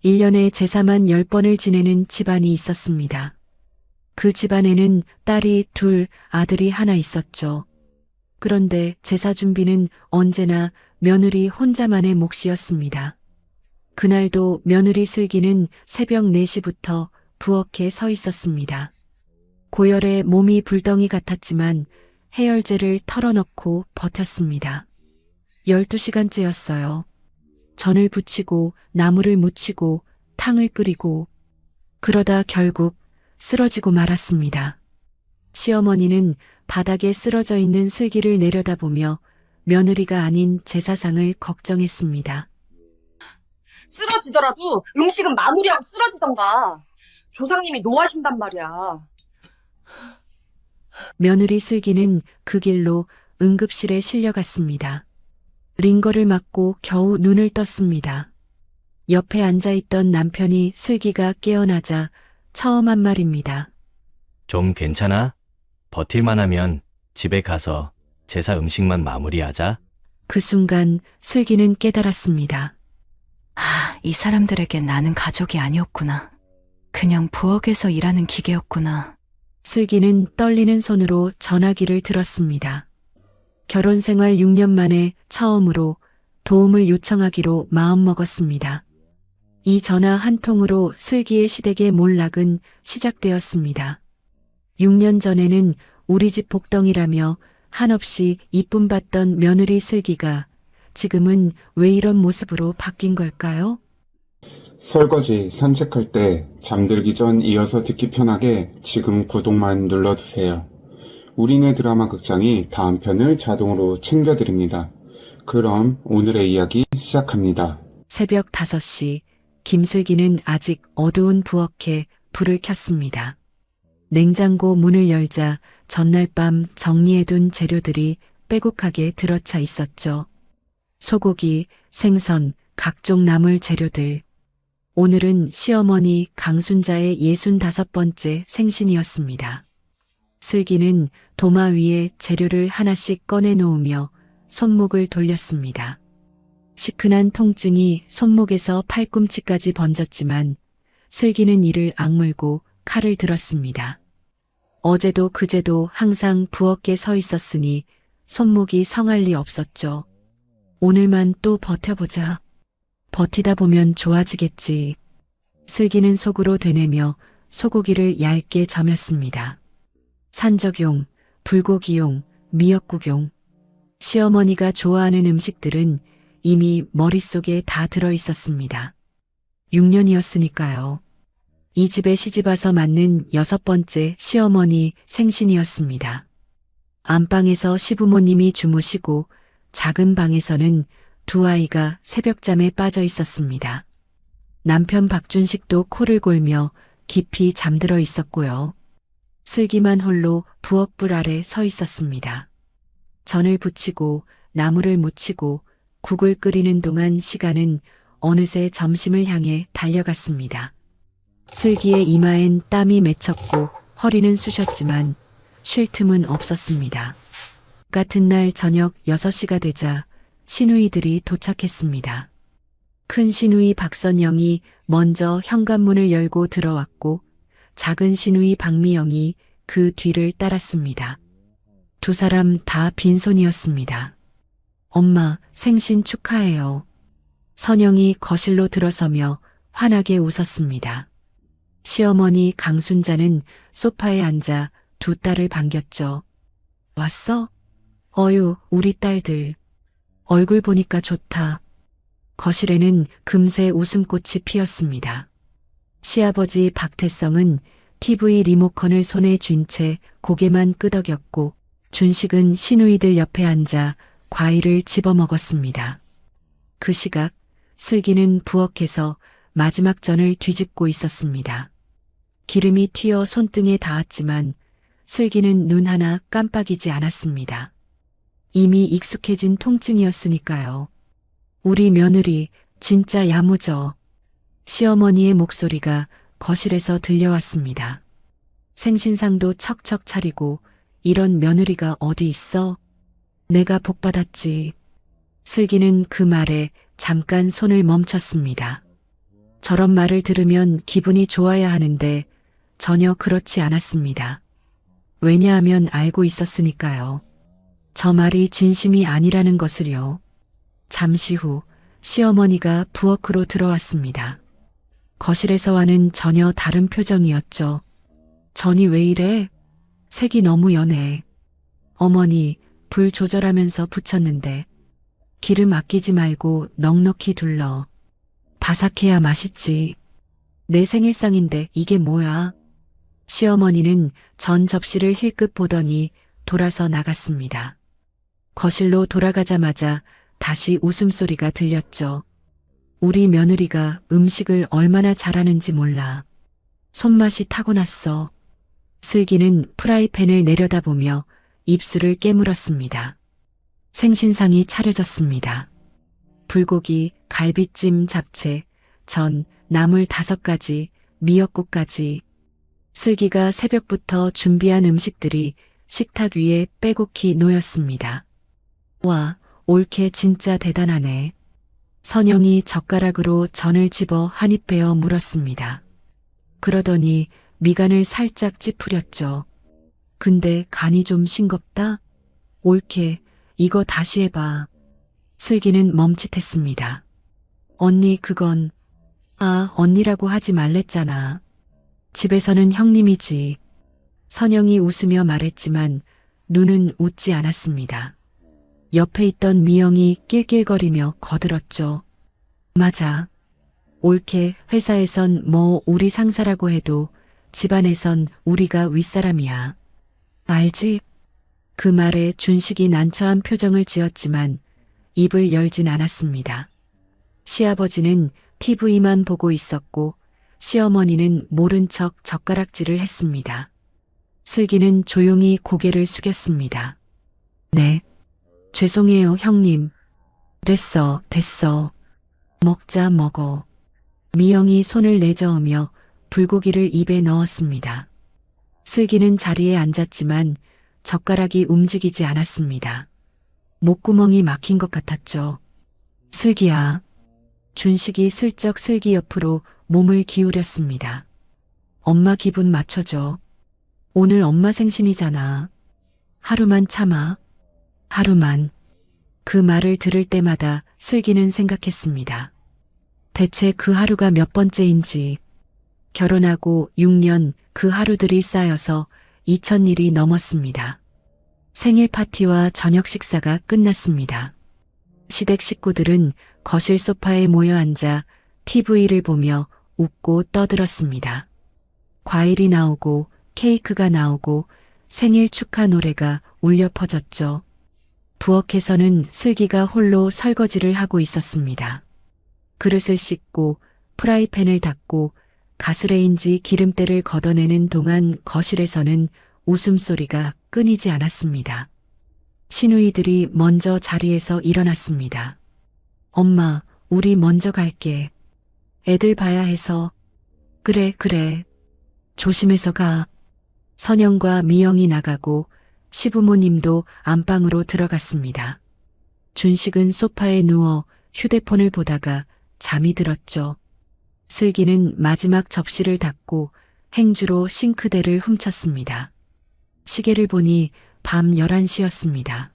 1년에 제사만 10번을 지내는 집안이 있었습니다. 그 집안에는 딸이 둘, 아들이 하나 있었죠. 그런데 제사 준비는 언제나 며느리 혼자만의 몫이었습니다. 그날도 며느리 슬기는 새벽 4시부터 부엌에 서 있었습니다. 고열에 몸이 불덩이 같았지만 해열제를 털어넣고 버텼습니다. 12시간째였어요. 전을 부치고 나물을 무치고 탕을 끓이고 그러다 결국 쓰러지고 말았습니다. 시어머니는 바닥에 쓰러져 있는 슬기를 내려다보며 며느리가 아닌 제사상을 걱정했습니다. 쓰러지더라도 음식은 마무리하고 쓰러지던가. 조상님이 노하신단 말이야. 며느리 슬기는 그 길로 응급실에 실려갔습니다. 링거를 맞고 겨우 눈을 떴습니다. 옆에 앉아있던 남편이 슬기가 깨어나자 처음 한 말입니다. 좀 괜찮아? 버틸만 하면 집에 가서 제사 음식만 마무리하자. 그 순간 슬기는 깨달았습니다. 이 사람들에게 나는 가족이 아니었구나. 그냥 부엌에서 일하는 기계였구나. 슬기는 떨리는 손으로 전화기를 들었습니다. 결혼 생활 6년 만에 처음으로 도움을 요청하기로 마음먹었습니다. 이 전화 한 통으로 슬기의 시댁의 몰락은 시작되었습니다. 6년 전에는 우리 집 복덩이라며 한없이 이쁨 받던 며느리 슬기가 지금은 왜 이런 모습으로 바뀐 걸까요? 설거지, 산책할 때 잠들기 전 이어서 듣기 편하게 지금 구독만 눌러두세요. 우리네 드라마 극장이 다음 편을 자동으로 챙겨드립니다. 그럼 오늘의 이야기 시작합니다. 새벽 5시 김슬기는 아직 어두운 부엌에 불을 켰습니다. 냉장고 문을 열자 전날 밤 정리해둔 재료들이 빼곡하게 들어차 있었죠. 소고기, 생선, 각종 나물 재료들. 오늘은 시어머니 강순자의 65번째 생신이었습니다. 슬기는 도마 위에 재료를 하나씩 꺼내 놓으며 손목을 돌렸습니다. 시큰한 통증이 손목에서 팔꿈치까지 번졌지만 슬기는 이를 악물고 칼을 들었습니다. 어제도 그제도 항상 부엌에 서 있었으니 손목이 성할 리 없었죠. 오늘만 또 버텨보자. 버티다 보면 좋아지겠지. 슬기는 속으로 되뇌며 소고기를 얇게 저몄습니다. 산적용, 불고기용, 미역국용. 시어머니가 좋아하는 음식들은 이미 머릿속에 다 들어 있었습니다. 6년이었으니까요. 이 집에 시집와서 맞는 6번째 시어머니 생신이었습니다. 안방에서 시부모님이 주무시고 작은 방에서는 두 아이가 새벽잠에 빠져 있었습니다. 남편 박준식도 코를 골며 깊이 잠들어 있었고요. 슬기만 홀로 부엌불 아래 서 있었습니다. 전을 부치고 나물을 무치고 국을 끓이는 동안 시간은 어느새 점심을 향해 달려갔습니다. 슬기의 이마엔 땀이 맺혔고 허리는 쑤셨지만 쉴 틈은 없었습니다. 같은 날 저녁 6시가 되자 시누이들이 도착했습니다. 큰 시누이 박선영이 먼저 현관문을 열고 들어왔고 작은 시누이 박미영이 그 뒤를 따랐습니다. 두 사람 다 빈손이었습니다. 엄마, 생신 축하해요. 선영이 거실로 들어서며 환하게 웃었습니다. 시어머니 강순자는 소파에 앉아 두 딸을 반겼죠. 왔어? 어유, 우리 딸들. 얼굴 보니까 좋다. 거실에는 금세 웃음꽃이 피었습니다. 시아버지 박태성은 TV 리모컨을 손에 쥔 채 고개만 끄덕였고 준식은 시누이들 옆에 앉아 과일을 집어먹었습니다. 그 시각 슬기는 부엌에서 마지막 전을 뒤집고 있었습니다. 기름이 튀어 손등에 닿았지만 슬기는 눈 하나 깜빡이지 않았습니다. 이미 익숙해진 통증이었으니까요. 우리 며느리 진짜 야무져. 시어머니의 목소리가 거실에서 들려왔습니다. 생신상도 척척 차리고 이런 며느리가 어디 있어? 내가 복받았지. 슬기는 그 말에 잠깐 손을 멈췄습니다. 저런 말을 들으면 기분이 좋아야 하는데 전혀 그렇지 않았습니다. 왜냐하면 알고 있었으니까요. 저 말이 진심이 아니라는 것을요. 잠시 후 시어머니가 부엌으로 들어왔습니다. 거실에서와는 전혀 다른 표정이었죠. 전이 왜 이래? 색이 너무 연해. 어머니, 불 조절하면서 부쳤는데 기름 아끼지 말고 넉넉히 둘러. 바삭해야 맛있지. 내 생일상인데 이게 뭐야? 시어머니는 전 접시를 힐끗 보더니 돌아서 나갔습니다. 거실로 돌아가자마자 다시 웃음소리가 들렸죠. 우리 며느리가 음식을 얼마나 잘하는지 몰라. 손맛이 타고났어. 슬기는 프라이팬을 내려다보며 입술을 깨물었습니다. 생신상이 차려졌습니다. 불고기, 갈비찜, 잡채, 전, 나물 5가지, 미역국까지. 슬기가 새벽부터 준비한 음식들이 식탁 위에 빼곡히 놓였습니다. 와, 올케 진짜 대단하네. 선영이 젓가락으로 전을 집어 한 입 베어 물었습니다. 그러더니 미간을 살짝 찌푸렸죠. 근데 간이 좀 싱겁다? 올케, 이거 다시 해봐. 슬기는 멈칫했습니다. 언니 그건, 언니라고 하지 말랬잖아. 집에서는 형님이지. 선영이 웃으며 말했지만 눈은 웃지 않았습니다. 옆에 있던 미영이 낄낄거리며 거들었죠. 맞아. 올케 회사에선 뭐 우리 상사라고 해도 집안에선 우리가 윗사람이야. 알지? 그 말에 준식이 난처한 표정을 지었지만 입을 열진 않았습니다. 시아버지는 TV만 보고 있었고 시어머니는 모른 척 젓가락질을 했습니다. 슬기는 조용히 고개를 숙였습니다. 네. 죄송해요, 형님. 됐어. 먹자, 먹어. 미영이 손을 내저으며 불고기를 입에 넣었습니다. 슬기는 자리에 앉았지만 젓가락이 움직이지 않았습니다. 목구멍이 막힌 것 같았죠. 슬기야. 준식이 슬쩍 슬기 옆으로 몸을 기울였습니다. 엄마 기분 맞춰줘. 오늘 엄마 생신이잖아. 하루만 참아. 하루만. 그 말을 들을 때마다 슬기는 생각했습니다. 대체 그 하루가 몇 번째인지. 결혼하고 6년 그 하루들이 쌓여서 2000일이 넘었습니다. 생일 파티와 저녁 식사가 끝났습니다. 시댁 식구들은 거실 소파에 모여 앉아 TV를 보며 웃고 떠들었습니다. 과일이 나오고 케이크가 나오고 생일 축하 노래가 울려 퍼졌죠. 부엌에서는 슬기가 홀로 설거지를 하고 있었습니다. 그릇을 씻고 프라이팬을 닦고 가스레인지 기름때를 걷어내는 동안 거실에서는 웃음소리가 끊이지 않았습니다. 시누이들이 먼저 자리에서 일어났습니다. 엄마, 우리 먼저 갈게. 애들 봐야 해서. 그래. 조심해서 가. 선영과 미영이 나가고 시부모님도 안방으로 들어갔습니다. 준식은 소파에 누워 휴대폰을 보다가 잠이 들었죠. 슬기는 마지막 접시를 닫고 행주로 싱크대를 훔쳤습니다. 시계를 보니 밤 11시였습니다.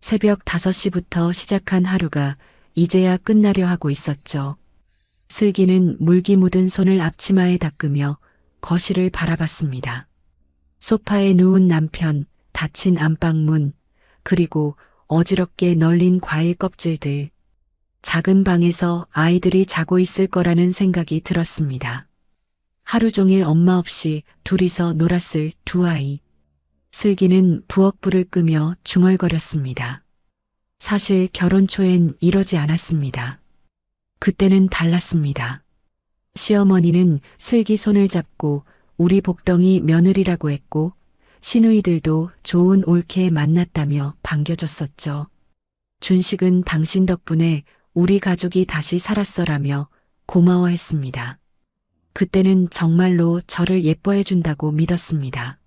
새벽 5시부터 시작한 하루가 이제야 끝나려 하고 있었죠. 슬기는 물기 묻은 손을 앞치마에 닦으며 거실을 바라봤습니다. 소파에 누운 남편, 닫힌 안방문, 그리고 어지럽게 널린 과일 껍질들. 작은 방에서 아이들이 자고 있을 거라는 생각이 들었습니다. 하루 종일 엄마 없이 둘이서 놀았을 두 아이. 슬기는 부엌불을 끄며 중얼거렸습니다. 사실 결혼 초엔 이러지 않았습니다. 그때는 달랐습니다. 시어머니는 슬기 손을 잡고 우리 복덩이 며느리라고 했고 시누이들도 좋은 올케 만났다며 반겨줬었죠. 준식은 당신 덕분에 우리 가족이 다시 살았어라며 고마워했습니다. 그때는 정말로 저를 예뻐해준다고 믿었습니다.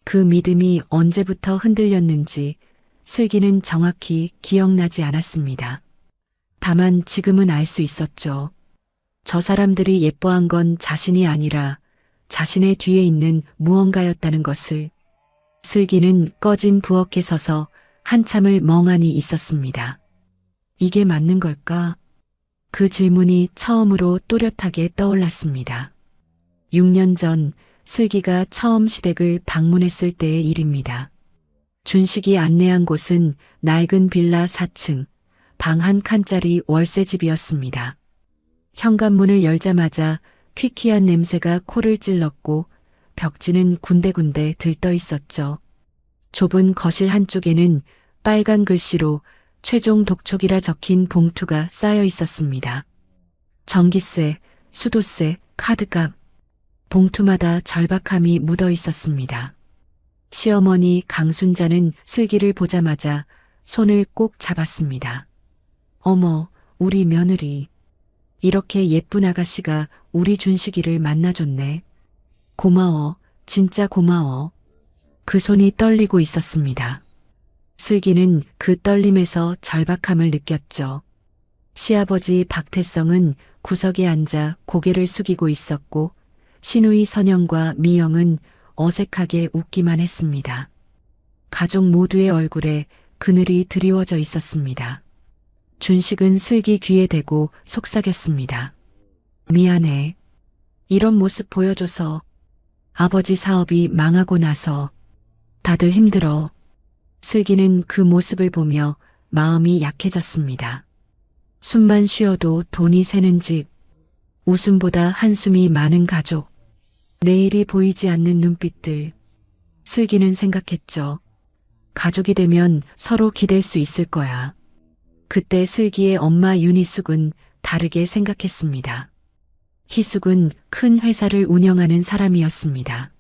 그 믿음이 언제부터 흔들렸는지 슬기는 정확히 기억나지 않았습니다. 다만 지금은 알 수 있었죠. 저 사람들이 예뻐한 건 자신이 아니라 자신의 뒤에 있는 무언가였다는 것을. 슬기는 꺼진 부엌에 서서 한참을 멍하니 있었습니다. 이게 맞는 걸까? 그 질문이 처음으로 또렷하게 떠올랐습니다. 6년 전 슬기가 처음 시댁을 방문했을 때의 일입니다. 준식이 안내한 곳은 낡은 빌라 4층, 방 한 칸짜리 월세집이었습니다. 현관문을 열자마자 퀴퀴한 냄새가 코를 찔렀고 벽지는 군데군데 들떠 있었죠. 좁은 거실 한쪽에는 빨간 글씨로 최종 독촉이라 적힌 봉투가 쌓여 있었습니다. 전기세, 수도세, 카드값, 봉투마다 절박함이 묻어 있었습니다. 시어머니 강순자는 슬기를 보자마자 손을 꼭 잡았습니다. 어머, 우리 며느리. 이렇게 예쁜 아가씨가 우리 준식이를 만나줬네. 고마워, 진짜 고마워. 그 손이 떨리고 있었습니다. 슬기는 그 떨림에서 절박함을 느꼈죠. 시아버지 박태성은 구석에 앉아 고개를 숙이고 있었고 시누이 선영과 미영은 어색하게 웃기만 했습니다. 가족 모두의 얼굴에 그늘이 드리워져 있었습니다. 준식은 슬기 귀에 대고 속삭였습니다. 미안해. 이런 모습 보여줘서. 아버지 사업이 망하고 나서 다들 힘들어. 슬기는 그 모습을 보며 마음이 약해졌습니다. 숨만 쉬어도 돈이 새는 집, 웃음보다 한숨이 많은 가족, 내일이 보이지 않는 눈빛들. 슬기는 생각했죠. 가족이 되면 서로 기댈 수 있을 거야. 그때 슬기의 엄마 윤희숙은 다르게 생각했습니다. 희숙은 큰 회사를 운영하는 사람이었습니다.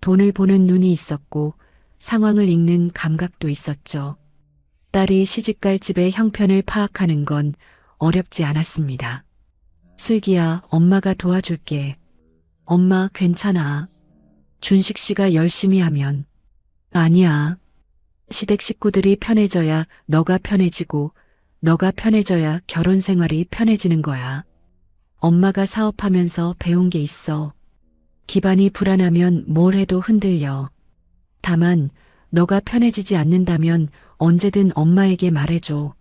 돈을 보는 눈이 있었고 상황을 읽는 감각도 있었죠. 딸이 시집갈 집의 형편을 파악하는 건 어렵지 않았습니다. 슬기야, 엄마가 도와줄게. 엄마 괜찮아. 준식 씨가 열심히 하면. 아니야. 시댁 식구들이 편해져야 너가 편해지고 너가 편해져야 결혼 생활이 편해지는 거야. 엄마가 사업하면서 배운 게 있어. 기반이 불안하면 뭘 해도 흔들려. 다만 너가 편해지지 않는다면 언제든 엄마에게 말해줘.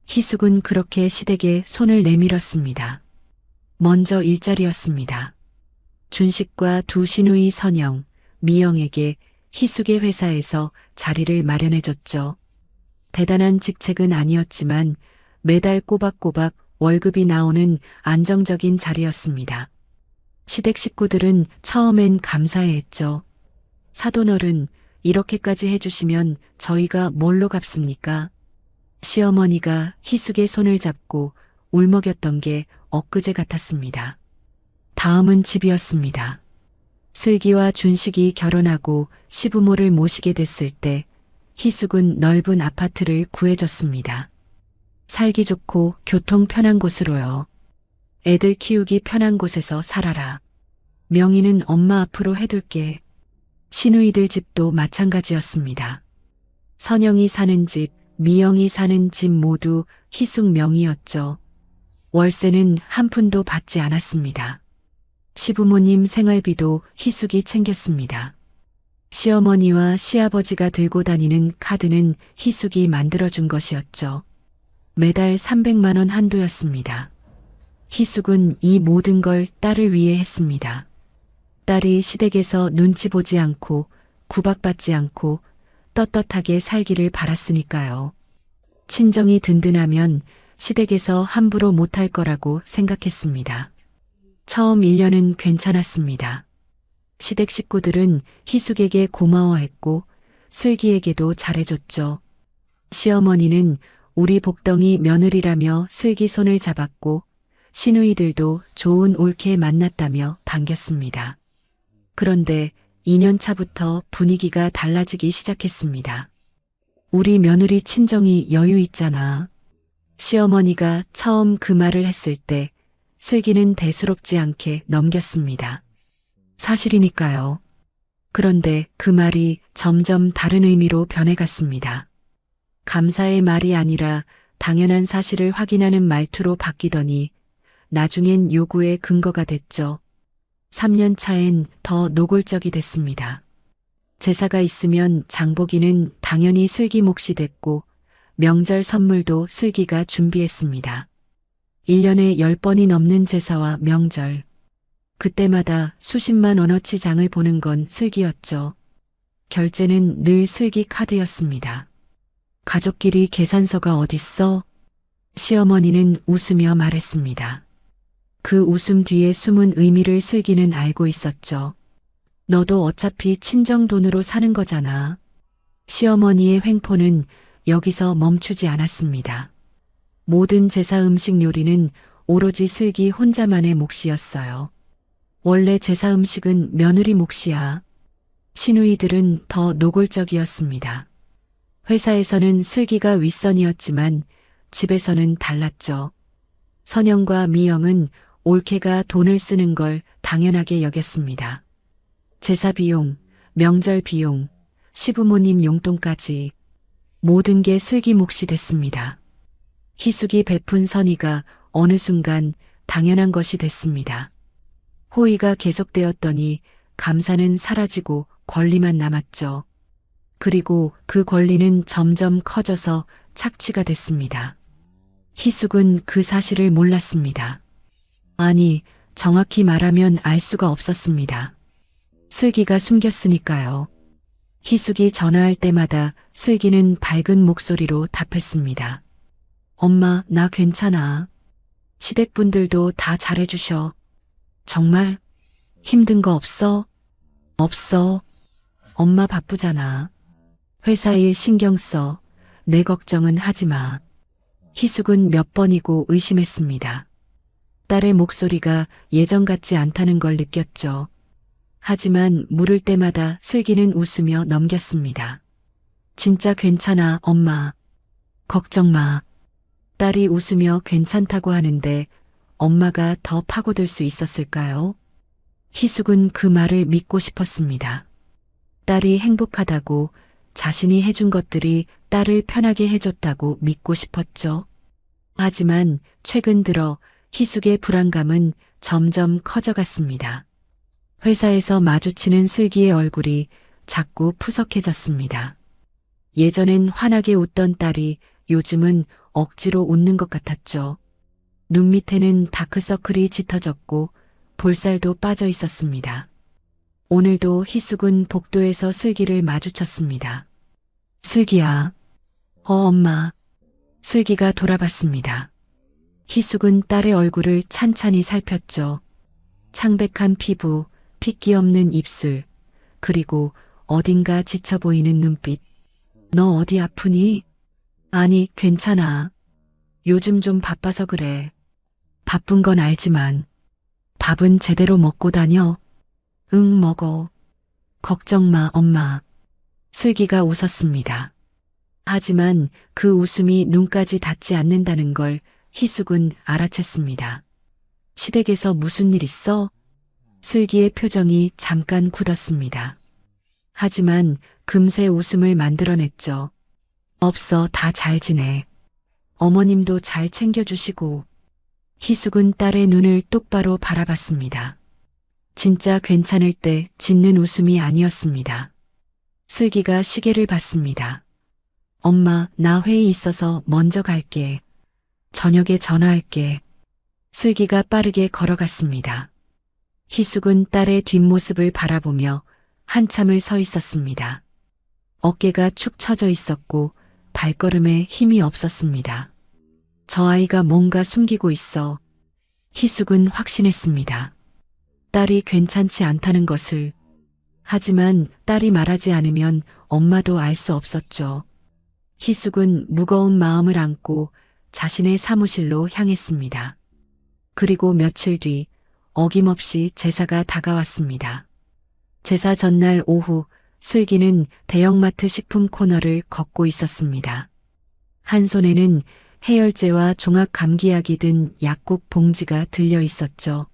희숙은 그렇게 시댁에 손을 내밀었습니다. 먼저 일자리였습니다. 준식과 두 시누이 선영, 미영에게 희숙의 회사에서 자리를 마련해줬죠. 대단한 직책은 아니었지만 매달 꼬박꼬박 월급이 나오는 안정적인 자리였습니다. 시댁 식구들은 처음엔 감사해했죠. 사돈어른, 이렇게까지 해주시면 저희가 뭘로 갚습니까? 시어머니가 희숙의 손을 잡고 울먹였던 게 엊그제 같았습니다. 다음은 집이었습니다. 슬기와 준식이 결혼하고 시부모를 모시게 됐을 때 희숙은 넓은 아파트를 구해줬습니다. 살기 좋고 교통 편한 곳으로요. 애들 키우기 편한 곳에서 살아라. 명의는 엄마 앞으로 해둘게. 시누이들 집도 마찬가지였습니다. 선영이 사는 집, 미영이 사는 집 모두 희숙 명의였죠. 월세는 한 푼도 받지 않았습니다. 시부모님 생활비도 희숙이 챙겼습니다. 시어머니와 시아버지가 들고 다니는 카드는 희숙이 만들어준 것이었죠. 매달 300만 원 한도였습니다. 희숙은 이 모든 걸 딸을 위해 했습니다. 딸이 시댁에서 눈치 보지 않고 구박받지 않고 떳떳하게 살기를 바랐으니까요. 친정이 든든하면 시댁에서 함부로 못할 거라고 생각했습니다. 처음 1년은 괜찮았습니다. 시댁 식구들은 희숙에게 고마워했고 슬기에게도 잘해줬죠. 시어머니는 우리 복덩이 며느리라며 슬기 손을 잡았고 시누이들도 좋은 올케 만났다며 반겼습니다. 그런데 2년 차부터 분위기가 달라지기 시작했습니다. 우리 며느리 친정이 여유 있잖아. 시어머니가 처음 그 말을 했을 때 슬기는 대수롭지 않게 넘겼습니다. 사실이니까요. 그런데 그 말이 점점 다른 의미로 변해갔습니다. 감사의 말이 아니라 당연한 사실을 확인하는 말투로 바뀌더니 나중엔 요구의 근거가 됐죠. 3년 차엔 더 노골적이 됐습니다. 제사가 있으면 장보기는 당연히 슬기 몫이 됐고 명절 선물도 슬기가 준비했습니다. 1년에 10번이 넘는 제사와 명절. 그때마다 수십만 원어치 장을 보는 건 슬기였죠. 결제는 늘 슬기 카드였습니다. 가족끼리 계산서가 어딨어? 시어머니는 웃으며 말했습니다. 그 웃음 뒤에 숨은 의미를 슬기는 알고 있었죠. 너도 어차피 친정 돈으로 사는 거잖아. 시어머니의 횡포는 여기서 멈추지 않았습니다. 모든 제사 음식 요리는 오로지 슬기 혼자만의 몫이었어요. 원래 제사 음식은 며느리 몫이야. 시누이들은 더 노골적이었습니다. 회사에서는 슬기가 윗선이었지만 집에서는 달랐죠. 선영과 미영은 올케가 돈을 쓰는 걸 당연하게 여겼습니다. 제사 비용, 명절 비용, 시부모님 용돈까지 모든 게 슬기 몫이 됐습니다. 희숙이 베푼 선의가 어느 순간 당연한 것이 됐습니다. 호의가 계속되었더니 감사는 사라지고 권리만 남았죠. 그리고 그 권리는 점점 커져서 착취가 됐습니다. 희숙은 그 사실을 몰랐습니다. 아니, 정확히 말하면 알 수가 없었습니다. 슬기가 숨겼으니까요. 희숙이 전화할 때마다 슬기는 밝은 목소리로 답했습니다. 엄마, 나 괜찮아. 시댁분들도 다 잘해주셔. 정말 힘든 거 없어? 없어. 엄마 바쁘잖아. 회사 일 신경 써. 내 걱정은 하지 마. 희숙은 몇 번이고 의심했습니다. 딸의 목소리가 예전 같지 않다는 걸 느꼈죠. 하지만 물을 때마다 슬기는 웃으며 넘겼습니다. 진짜 괜찮아, 엄마. 걱정 마. 딸이 웃으며 괜찮다고 하는데 엄마가 더 파고들 수 있었을까요? 희숙은 그 말을 믿고 싶었습니다. 딸이 행복하다고, 자신이 해준 것들이 딸을 편하게 해줬다고 믿고 싶었죠. 하지만 최근 들어 희숙의 불안감은 점점 커져갔습니다. 회사에서 마주치는 슬기의 얼굴이 자꾸 푸석해졌습니다. 예전엔 환하게 웃던 딸이 요즘은 억지로 웃는 것 같았죠. 눈 밑에는 다크서클이 짙어졌고 볼살도 빠져 있었습니다. 오늘도 희숙은 복도에서 슬기를 마주쳤습니다. 슬기야. 엄마. 슬기가 돌아봤습니다. 희숙은 딸의 얼굴을 찬찬히 살폈죠. 창백한 피부, 핏기 없는 입술, 그리고 어딘가 지쳐 보이는 눈빛. 너 어디 아프니? 아니, 괜찮아. 요즘 좀 바빠서 그래. 바쁜 건 알지만 밥은 제대로 먹고 다녀. 응, 먹어. 걱정 마, 엄마. 슬기가 웃었습니다. 하지만 그 웃음이 눈까지 닿지 않는다는 걸 희숙은 알아챘습니다. 시댁에서 무슨 일 있어? 슬기의 표정이 잠깐 굳었습니다. 하지만 금세 웃음을 만들어냈죠. 없어, 다 잘 지내. 어머님도 잘 챙겨주시고. 희숙은 딸의 눈을 똑바로 바라봤습니다. 진짜 괜찮을 때 짓는 웃음이 아니었습니다. 슬기가 시계를 봤습니다. 엄마, 나 회의 있어서 먼저 갈게. 저녁에 전화할게. 슬기가 빠르게 걸어갔습니다. 희숙은 딸의 뒷모습을 바라보며 한참을 서 있었습니다. 어깨가 축 처져 있었고 발걸음에 힘이 없었습니다. 저 아이가 뭔가 숨기고 있어. 희숙은 확신했습니다. 딸이 괜찮지 않다는 것을. 하지만 딸이 말하지 않으면 엄마도 알 수 없었죠. 희숙은 무거운 마음을 안고 자신의 사무실로 향했습니다. 그리고 며칠 뒤 어김없이 제사가 다가왔습니다. 제사 전날 오후 슬기는 대형마트 식품 코너를 걷고 있었습니다. 한 손에는 해열제와 종합 감기약이 든 약국 봉지가 들려 있었죠.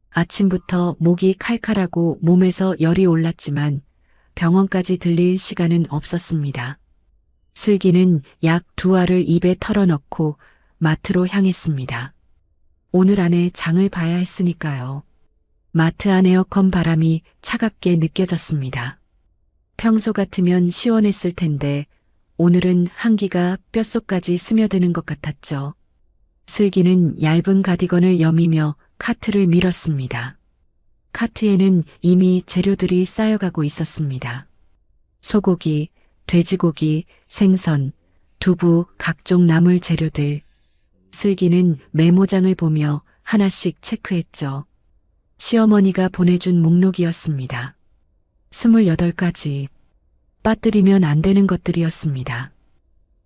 아침부터 목이 칼칼하고 몸에서 열이 올랐지만 병원까지 들릴 시간은 없었습니다. 슬기는 약 2알을 입에 털어넣고 마트로 향했습니다. 오늘 안에 장을 봐야 했으니까요. 마트 안 에어컨 바람이 차갑게 느껴졌습니다. 평소 같으면 시원했을 텐데 오늘은 한기가 뼛속까지 스며드는 것 같았죠. 슬기는 얇은 가디건을 여미며 카트를 밀었습니다. 카트에는 이미 재료들이 쌓여가고 있었습니다. 소고기, 돼지고기, 생선, 두부, 각종 나물 재료들. 슬기는 메모장을 보며 하나씩 체크했죠. 시어머니가 보내준 목록이었습니다. 28가지. 빠뜨리면 안 되는 것들이었습니다.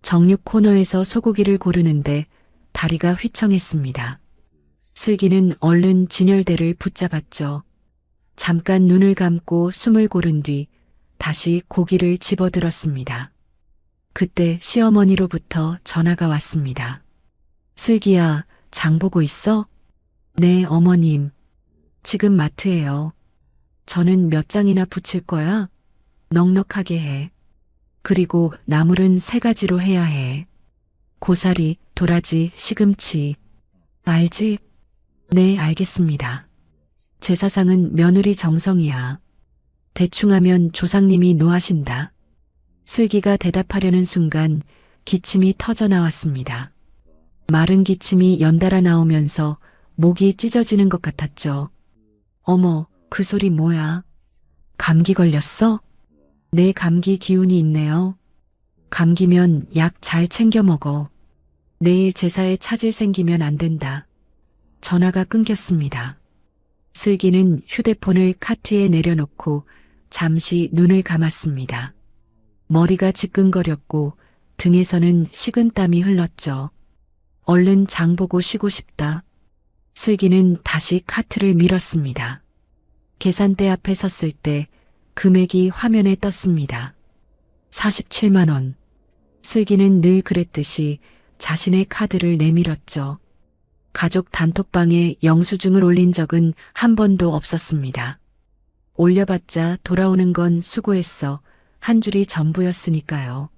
정육 코너에서 소고기를 고르는데 다리가 휘청했습니다. 슬기는 얼른 진열대를 붙잡았죠. 잠깐 눈을 감고 숨을 고른 뒤 다시 고기를 집어들었습니다. 그때 시어머니로부터 전화가 왔습니다. 슬기야, 장 보고 있어? 네, 어머님. 지금 마트에요. 저는 몇 장이나 붙일 거야? 넉넉하게 해. 그리고 나물은 3가지로 해야 해. 고사리, 도라지, 시금치. 알지? 네, 알겠습니다. 제사상은 며느리 정성이야. 대충 하면 조상님이 노하신다. 슬기가 대답하려는 순간 기침이 터져 나왔습니다. 마른 기침이 연달아 나오면서 목이 찢어지는 것 같았죠. 어머, 그 소리 뭐야? 감기 걸렸어? 네, 감기 기운이 있네요. 감기면 약 잘 챙겨 먹어. 내일 제사에 차질 생기면 안 된다. 전화가 끊겼습니다. 슬기는 휴대폰을 카트에 내려놓고 잠시 눈을 감았습니다. 머리가 지끈거렸고 등에서는 식은땀이 흘렀죠. 얼른 장 보고 쉬고 싶다. 슬기는 다시 카트를 밀었습니다. 계산대 앞에 섰을 때 금액이 화면에 떴습니다. 47만 원. 슬기는 늘 그랬듯이 자신의 카드를 내밀었죠. 가족 단톡방에 영수증을 올린 적은 한 번도 없었습니다. 올려봤자 돌아오는 건 수고했어. 한 줄이 전부였으니까요.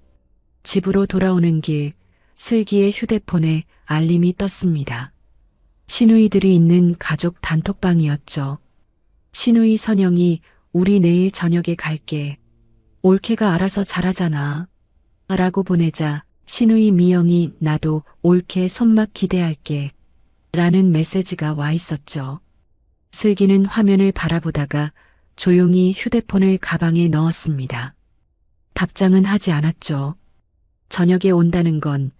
집으로 돌아오는 길, 슬기의 휴대폰에 알림이 떴습니다. 시누이들이 있는 가족 단톡방이었죠. 시누이 선영이 우리 내일 저녁에 갈게. 올케가 알아서 잘하잖아. 라고 보내자 시누이 미영이 나도 올케 손맛 기대할게. 라는 메시지가 와 있었죠. 슬기는 화면을 바라보다가 조용히 휴대폰을 가방에 넣었습니다. 답장은 하지 않았죠. 저녁에 온다는 건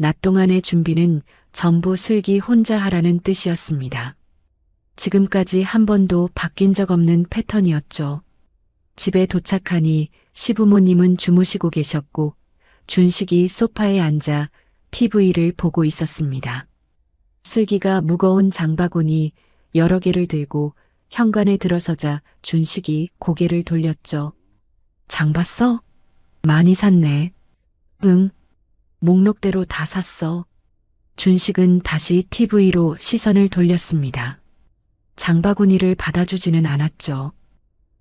낮 동안의 준비는 전부 슬기 혼자 하라는 뜻이었습니다. 지금까지 한 번도 바뀐 적 없는 패턴이었죠. 집에 도착하니 시부모님은 주무시고 계셨고 준식이 소파에 앉아 TV를 보고 있었습니다. 슬기가 무거운 장바구니 여러 개를 들고 현관에 들어서자 준식이 고개를 돌렸죠. 장 봤어? 많이 샀네. 응. 목록대로 다 샀어. 준식은 다시 TV로 시선을 돌렸습니다. 장바구니를 받아주지는 않았죠.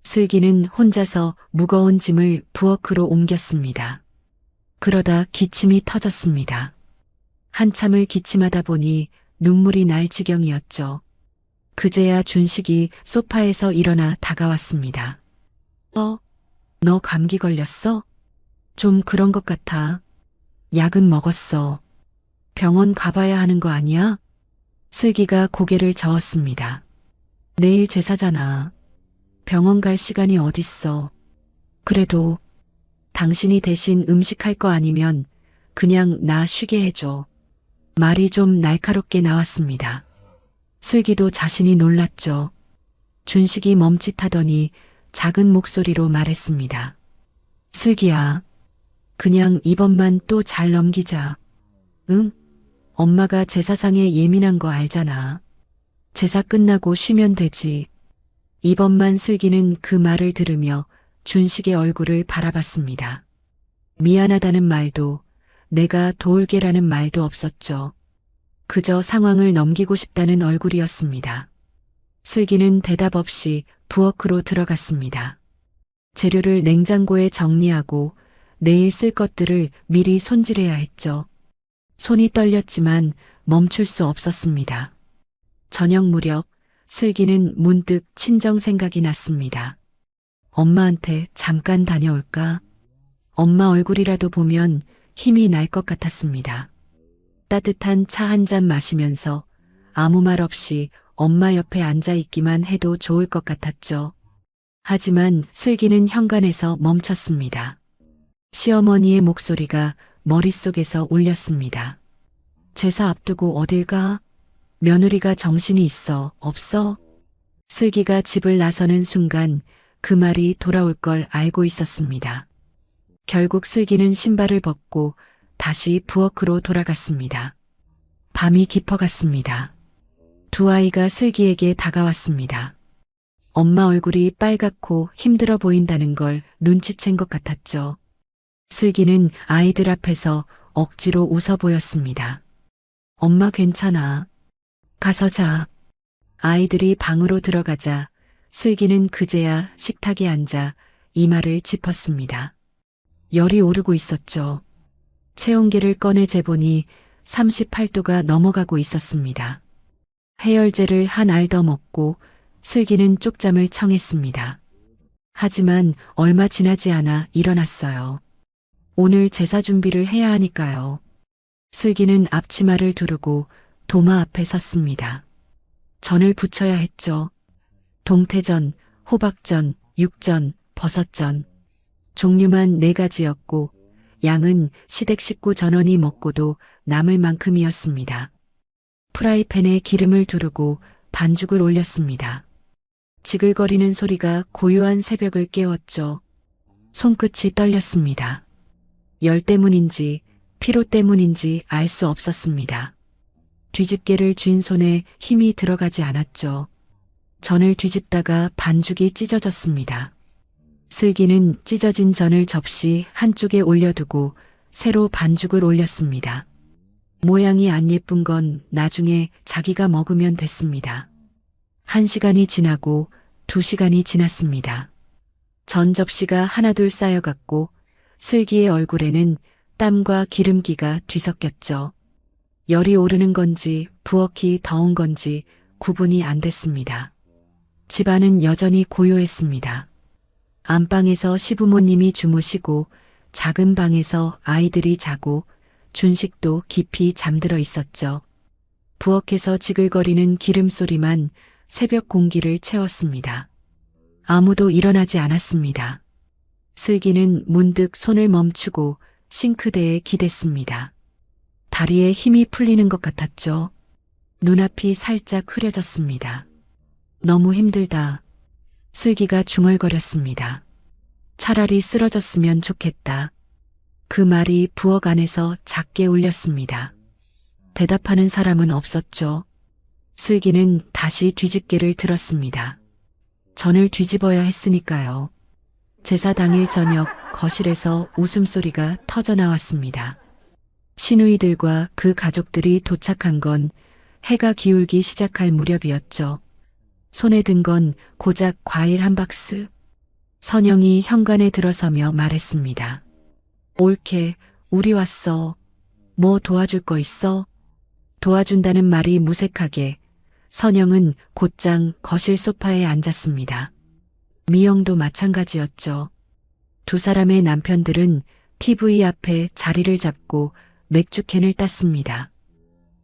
슬기는 혼자서 무거운 짐을 부엌으로 옮겼습니다. 그러다 기침이 터졌습니다. 한참을 기침하다 보니 눈물이 날 지경이었죠. 그제야 준식이 소파에서 일어나 다가왔습니다. 너 감기 걸렸어? 좀 그런 것 같아. 약은 먹었어. 병원 가봐야 하는 거 아니야? 슬기가 고개를 저었습니다. 내일 제사잖아. 병원 갈 시간이 어딨어. 그래도 당신이 대신 음식할 거 아니면 그냥 나 쉬게 해줘. 말이 좀 날카롭게 나왔습니다. 슬기도 자신이 놀랐죠. 준식이 멈칫하더니 작은 목소리로 말했습니다. 슬기야, 그냥 이번만 또 잘 넘기자. 응? 엄마가 제사상에 예민한 거 알잖아. 제사 끝나고 쉬면 되지. 이번만. 슬기는 그 말을 들으며 준식의 얼굴을 바라봤습니다. 미안하다는 말도 내가 도울게라는 말도 없었죠. 그저 상황을 넘기고 싶다는 얼굴이었습니다. 슬기는 대답 없이 부엌으로 들어갔습니다. 재료를 냉장고에 정리하고 내일 쓸 것들을 미리 손질해야 했죠. 손이 떨렸지만 멈출 수 없었습니다. 저녁 무렵 슬기는 문득 친정 생각이 났습니다. 엄마한테 잠깐 다녀올까? 엄마 얼굴이라도 보면 힘이 날 것 같았습니다. 따뜻한 차 한 잔 마시면서 아무 말 없이 엄마 옆에 앉아 있기만 해도 좋을 것 같았죠. 하지만 슬기는 현관에서 멈췄습니다. 시어머니의 목소리가 머릿속에서 울렸습니다. 제사 앞두고 어딜 가? 며느리가 정신이 있어, 없어? 슬기가 집을 나서는 순간 그 말이 돌아올 걸 알고 있었습니다. 결국 슬기는 신발을 벗고 다시 부엌으로 돌아갔습니다. 밤이 깊어갔습니다. 두 아이가 슬기에게 다가왔습니다. 엄마 얼굴이 빨갛고 힘들어 보인다는 걸 눈치챈 것 같았죠. 슬기는 아이들 앞에서 억지로 웃어 보였습니다. 엄마 괜찮아. 가서 자. 아이들이 방으로 들어가자 슬기는 그제야 식탁에 앉아 이마를 짚었습니다. 열이 오르고 있었죠. 체온계를 꺼내 재보니 38도가 넘어가고 있었습니다. 해열제를 한 알 더 먹고 슬기는 쪽잠을 청했습니다. 하지만 얼마 지나지 않아 일어났어요. 오늘 제사 준비를 해야 하니까요. 슬기는 앞치마를 두르고 도마 앞에 섰습니다. 전을 부쳐야 했죠. 동태전, 호박전, 육전, 버섯전. 종류만 4가지였고 양은 시댁 식구 전원이 먹고도 남을 만큼이었습니다. 프라이팬에 기름을 두르고 반죽을 올렸습니다. 지글거리는 소리가 고요한 새벽을 깨웠죠. 손끝이 떨렸습니다. 열 때문인지 피로 때문인지 알 수 없었습니다. 뒤집개를 쥔 손에 힘이 들어가지 않았죠. 전을 뒤집다가 반죽이 찢어졌습니다. 슬기는 찢어진 전을 접시 한쪽에 올려두고 새로 반죽을 올렸습니다. 모양이 안 예쁜 건 나중에 자기가 먹으면 됐습니다. 1시간이 지나고 2시간이 지났습니다. 전 접시가 하나둘 쌓여갔고 슬기의 얼굴에는 땀과 기름기가 뒤섞였죠. 열이 오르는 건지 부엌이 더운 건지 구분이 안 됐습니다. 집안은 여전히 고요했습니다. 안방에서 시부모님이 주무시고 작은 방에서 아이들이 자고 준식도 깊이 잠들어 있었죠. 부엌에서 지글거리는 기름 소리만 새벽 공기를 채웠습니다. 아무도 일어나지 않았습니다. 슬기는 문득 손을 멈추고 싱크대에 기댔습니다. 다리에 힘이 풀리는 것 같았죠. 눈앞이 살짝 흐려졌습니다. 너무 힘들다. 슬기가 중얼거렸습니다. 차라리 쓰러졌으면 좋겠다. 그 말이 부엌 안에서 작게 울렸습니다. 대답하는 사람은 없었죠. 슬기는 다시 뒤집개를 들었습니다. 전을 뒤집어야 했으니까요. 제사 당일 저녁 거실에서 웃음소리가 터져나왔습니다. 시누이들과 그 가족들이 도착한 건 해가 기울기 시작할 무렵이었죠. 손에 든 건 고작 과일 한 박스. 선영이 현관에 들어서며 말했습니다. 옳게, 우리 왔어. 뭐 도와줄 거 있어? 도와준다는 말이 무색하게 선영은 곧장 거실 소파에 앉았습니다. 미영도 마찬가지였죠. 두 사람의 남편들은 TV 앞에 자리를 잡고 맥주캔을 땄습니다.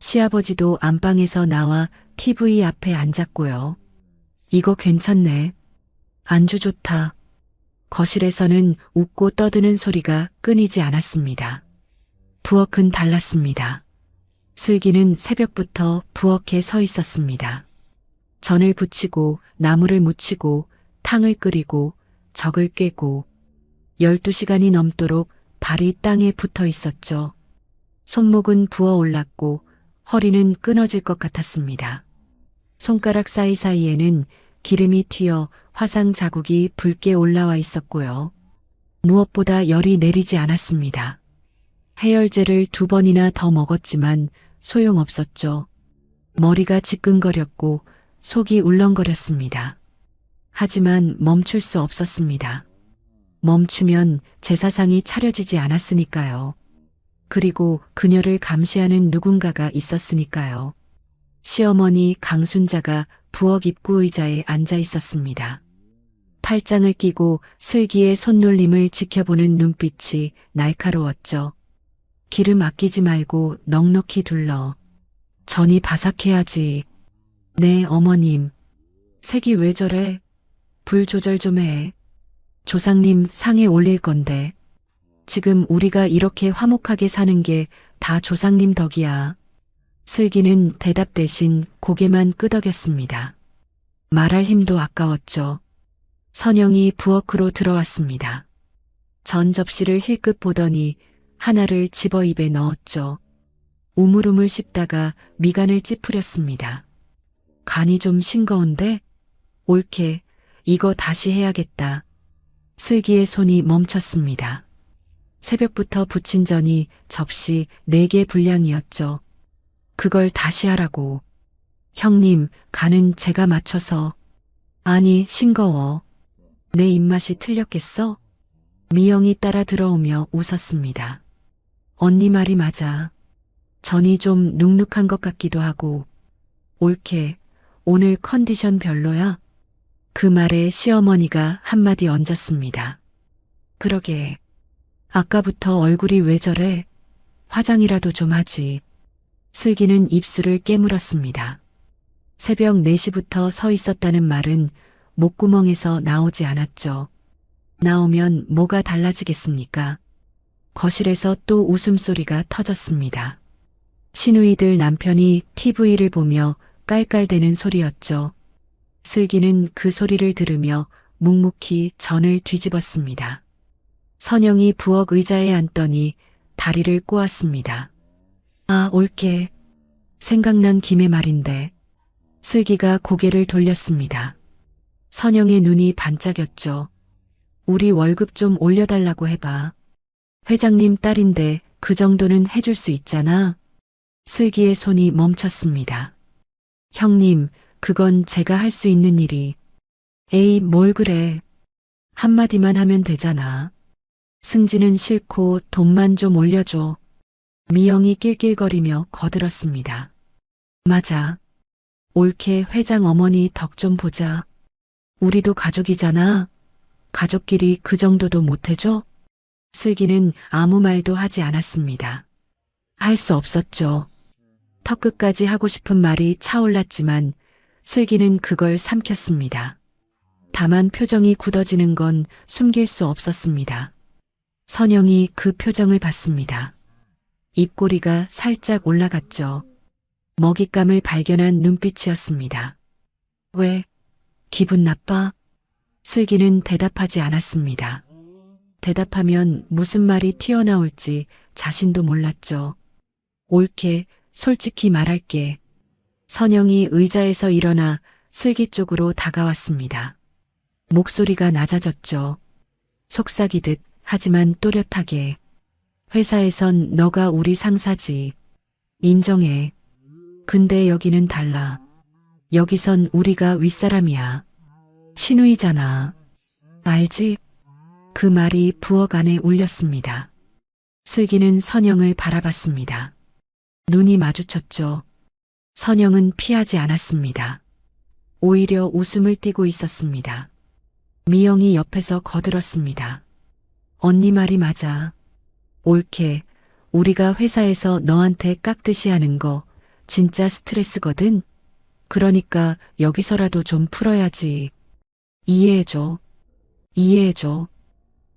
시아버지도 안방에서 나와 TV 앞에 앉았고요. 이거 괜찮네. 안주 좋다. 거실에서는 웃고 떠드는 소리가 끊이지 않았습니다. 부엌은 달랐습니다. 슬기는 새벽부터 부엌에 서 있었습니다. 전을 부치고 나물을 무치고 탕을 끓이고 적을 꿰고 12시간이 넘도록 발이 땅에 붙어 있었죠. 손목은 부어올랐고 허리는 끊어질 것 같았습니다. 손가락 사이사이에는 기름이 튀어 화상 자국이 붉게 올라와 있었고요. 무엇보다 열이 내리지 않았습니다. 해열제를 2번이나 더 먹었지만 소용없었죠. 머리가 지끈거렸고 속이 울렁거렸습니다. 하지만 멈출 수 없었습니다. 멈추면 제사상이 차려지지 않았으니까요. 그리고 그녀를 감시하는 누군가가 있었으니까요. 시어머니 강순자가 부엌 입구 의자에 앉아 있었습니다. 팔짱을 끼고 슬기의 손놀림을 지켜보는 눈빛이 날카로웠죠. 기름 아끼지 말고 넉넉히 둘러. 전이 바삭해야지. 네, 어머님. 색이 왜 저래? 불 조절 좀 해. 조상님 상에 올릴 건데. 지금 우리가 이렇게 화목하게 사는 게 다 조상님 덕이야. 슬기는 대답 대신 고개만 끄덕였습니다. 말할 힘도 아까웠죠. 선영이 부엌으로 들어왔습니다. 전 접시를 힐끗 보더니 하나를 집어 입에 넣었죠. 우물우물 씹다가 미간을 찌푸렸습니다. 간이 좀 싱거운데? 옳게, 이거 다시 해야겠다. 슬기의 손이 멈췄습니다. 새벽부터 부친 전이 접시 4개 분량이었죠. 그걸 다시 하라고. 형님, 간은 제가 맞춰서. 아니, 싱거워. 내 입맛이 틀렸겠어? 미영이 따라 들어오며 웃었습니다. 언니 말이 맞아. 전이 좀 눅눅한 것 같기도 하고. 옳게, 오늘 컨디션 별로야? 그 말에 시어머니가 한마디 얹었습니다. 그러게. 아까부터 얼굴이 왜 저래? 화장이라도 좀 하지. 슬기는 입술을 깨물었습니다. 새벽 4시부터 서 있었다는 말은 목구멍에서 나오지 않았죠. 나오면 뭐가 달라지겠습니까? 거실에서 또 웃음소리가 터졌습니다. 시누이들 남편이 TV를 보며 깔깔대는 소리였죠. 슬기는 그 소리를 들으며 묵묵히 전을 뒤집었습니다. 선영이 부엌 의자에 앉더니 다리를 꼬았습니다. 아, 옳게. 생각난 김에 말인데. 슬기가 고개를 돌렸습니다. 선영의 눈이 반짝였죠. 우리 월급 좀 올려달라고 해봐. 회장님 딸인데 그 정도는 해줄 수 있잖아. 슬기의 손이 멈췄습니다. 형님, 그건 제가 할 수 있는 일이. 에이, 뭘 그래. 한마디만 하면 되잖아. 승진은 싫고 돈만 좀 올려줘. 미영이 낄낄거리며 거들었습니다. 맞아. 옳게 회장 어머니 덕 좀 보자. 우리도 가족이잖아. 가족끼리 그 정도도 못해줘? 슬기는 아무 말도 하지 않았습니다. 할 수 없었죠. 턱끝까지 하고 싶은 말이 차올랐지만 슬기는 그걸 삼켰습니다. 다만 표정이 굳어지는 건 숨길 수 없었습니다. 선영이 그 표정을 봤습니다. 입꼬리가 살짝 올라갔죠. 먹잇감을 발견한 눈빛이었습니다. 왜? 기분 나빠? 슬기는 대답하지 않았습니다. 대답하면 무슨 말이 튀어나올지 자신도 몰랐죠. 옳게, 솔직히 말할게. 선영이 의자에서 일어나 슬기 쪽으로 다가왔습니다. 목소리가 낮아졌죠. 속삭이듯 하지만 또렷하게. 회사에선 너가 우리 상사지. 인정해. 근데 여기는 달라. 여기선 우리가 윗사람이야. 시누이잖아. 알지? 그 말이 부엌 안에 울렸습니다. 슬기는 선영을 바라봤습니다. 눈이 마주쳤죠. 선영은 피하지 않았습니다. 오히려 웃음을 띠고 있었습니다. 미영이 옆에서 거들었습니다. 언니 말이 맞아. 옳게, 우리가 회사에서 너한테 깍듯이 하는 거 진짜 스트레스거든. 그러니까 여기서라도 좀 풀어야지. 이해해줘. 이해해줘.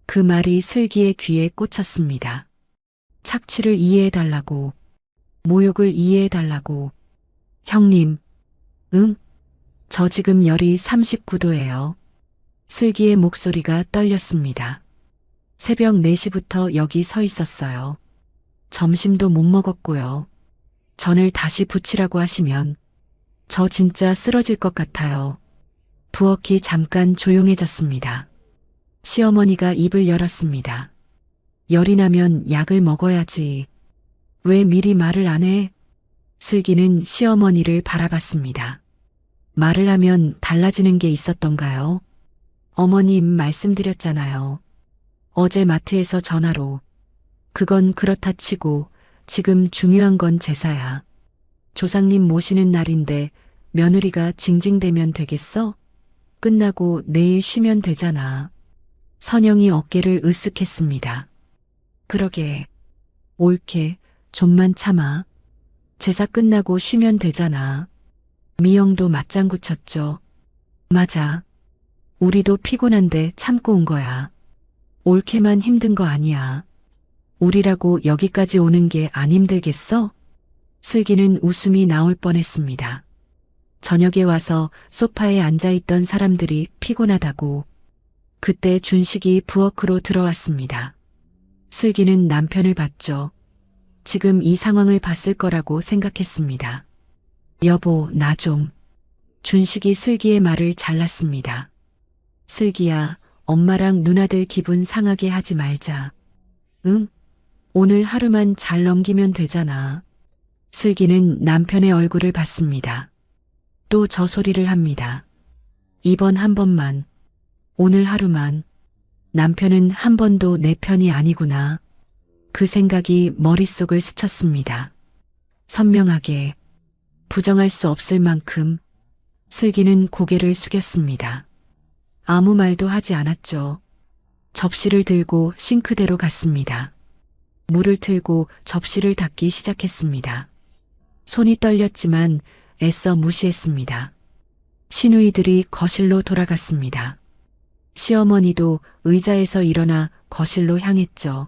그 말이 슬기의 귀에 꽂혔습니다. 착취를 이해해달라고. 모욕을 이해해달라고. 형님. 응? 저 지금 열이 39도예요. 슬기의 목소리가 떨렸습니다. 새벽 4시부터 여기 서 있었어요. 점심도 못 먹었고요. 전을 다시 부치라고 하시면 저 진짜 쓰러질 것 같아요. 부엌이 잠깐 조용해졌습니다. 시어머니가 입을 열었습니다. 열이 나면 약을 먹어야지. 왜 미리 말을 안 해? 슬기는 시어머니를 바라봤습니다. 말을 하면 달라지는 게 있었던가요? 어머님 말씀드렸잖아요. 어제 마트에서 전화로. 그건 그렇다 치고 지금 중요한 건 제사야. 조상님 모시는 날인데 며느리가 징징대면 되겠어? 끝나고 내일 쉬면 되잖아. 선영이 어깨를 으쓱했습니다. 그러게. 옳게. 좀만 참아. 제사 끝나고 쉬면 되잖아. 미영도 맞장구 쳤죠. 맞아. 우리도 피곤한데 참고 온 거야. 옳게만 힘든 거 아니야. 우리라고 여기까지 오는 게 안 힘들겠어? 슬기는 웃음이 나올 뻔했습니다. 저녁에 와서 소파에 앉아있던 사람들이 피곤하다고. 그때 준식이 부엌으로 들어왔습니다. 슬기는 남편을 봤죠. 지금 이 상황을 봤을 거라고 생각했습니다. 여보, 나 좀. 준식이 슬기의 말을 잘랐습니다. 슬기야, 엄마랑 누나들 기분 상하게 하지 말자. 응? 오늘 하루만 잘 넘기면 되잖아. 슬기는 남편의 얼굴을 봤습니다. 또 저 소리를 합니다. 이번 한 번만. 오늘 하루만. 남편은 한 번도 내 편이 아니구나. 그 생각이 머릿속을 스쳤습니다. 선명하게. 부정할 수 없을 만큼. 슬기는 고개를 숙였습니다. 아무 말도 하지 않았죠. 접시를 들고 싱크대로 갔습니다. 물을 틀고 접시를 닦기 시작했습니다. 손이 떨렸지만 애써 무시했습니다. 시누이들이 거실로 돌아갔습니다. 시어머니도 의자에서 일어나 거실로 향했죠.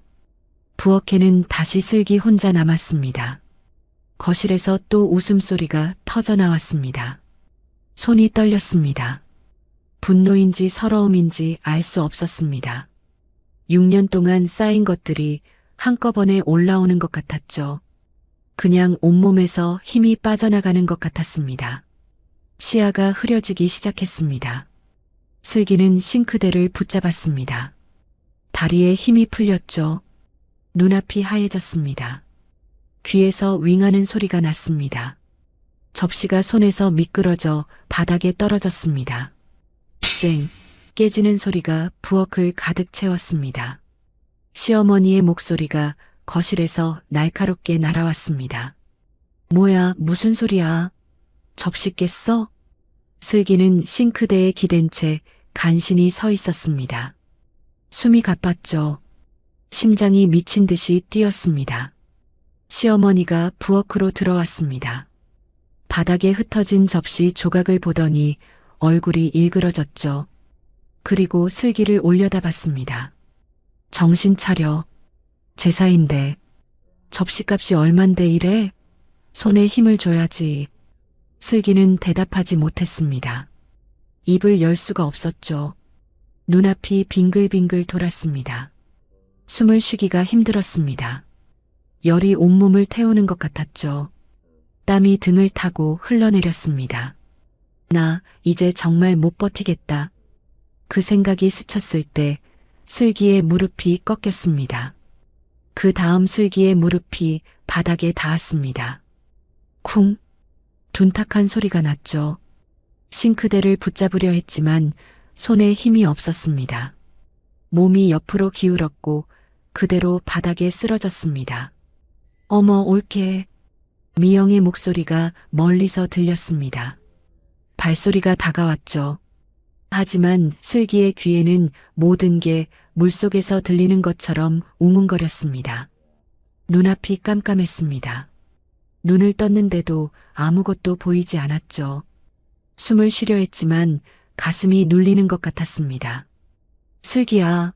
부엌에는 다시 슬기 혼자 남았습니다. 거실에서 또 웃음소리가 터져 나왔습니다. 손이 떨렸습니다. 분노인지 서러움인지 알 수 없었습니다. 6년 동안 쌓인 것들이 한꺼번에 올라오는 것 같았죠. 그냥 온몸에서 힘이 빠져나가는 것 같았습니다. 시야가 흐려지기 시작했습니다. 슬기는 싱크대를 붙잡았습니다. 다리에 힘이 풀렸죠. 눈앞이 하얘졌습니다. 귀에서 윙하는 소리가 났습니다. 접시가 손에서 미끄러져 바닥에 떨어졌습니다. 쨍 깨지는 소리가 부엌을 가득 채웠습니다. 시어머니의 목소리가 거실에서 날카롭게 날아왔습니다. 뭐야, 무슨 소리야? 접시 깼어? 슬기는 싱크대에 기댄 채 간신히 서 있었습니다. 숨이 가빴죠. 심장이 미친 듯이 뛰었습니다. 시어머니가 부엌으로 들어왔습니다. 바닥에 흩어진 접시 조각을 보더니 얼굴이 일그러졌죠. 그리고 슬기를 올려다봤습니다. 정신 차려. 제사인데. 접시값이 얼만데 이래? 손에 힘을 줘야지. 슬기는 대답하지 못했습니다. 입을 열 수가 없었죠. 눈앞이 빙글빙글 돌았습니다. 숨을 쉬기가 힘들었습니다. 열이 온몸을 태우는 것 같았죠. 땀이 등을 타고 흘러내렸습니다. 나 이제 정말 못 버티겠다. 그 생각이 스쳤을 때 슬기의 무릎이 꺾였습니다. 그 다음 슬기의 무릎이 바닥에 닿았습니다. 쿵! 둔탁한 소리가 났죠. 싱크대를 붙잡으려 했지만 손에 힘이 없었습니다. 몸이 옆으로 기울었고 그대로 바닥에 쓰러졌습니다. 어머, 옳게. 미영의 목소리가 멀리서 들렸습니다. 발소리가 다가왔죠. 하지만 슬기의 귀에는 모든 게 물속에서 들리는 것처럼 웅웅거렸습니다. 눈앞이 깜깜했습니다. 눈을 떴는데도 아무것도 보이지 않았죠. 숨을 쉬려 했지만 가슴이 눌리는 것 같았습니다. 슬기야.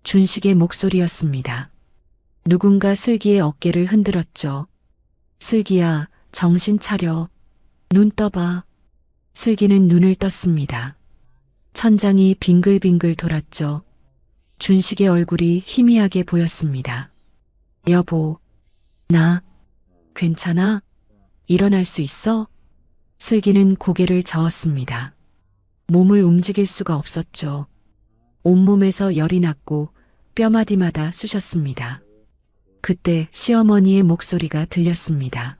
준식의 목소리였습니다. 누군가 슬기의 어깨를 흔들었죠. 슬기야, 정신 차려. 눈 떠봐. 슬기는 눈을 떴습니다. 천장이 빙글빙글 돌았죠. 준식의 얼굴이 희미하게 보였습니다. 여보, 나 괜찮아? 일어날 수 있어? 슬기는 고개를 저었습니다. 몸을 움직일 수가 없었죠. 온몸에서 열이 났고 뼈마디마다 쑤셨습니다. 그때 시어머니의 목소리가 들렸습니다.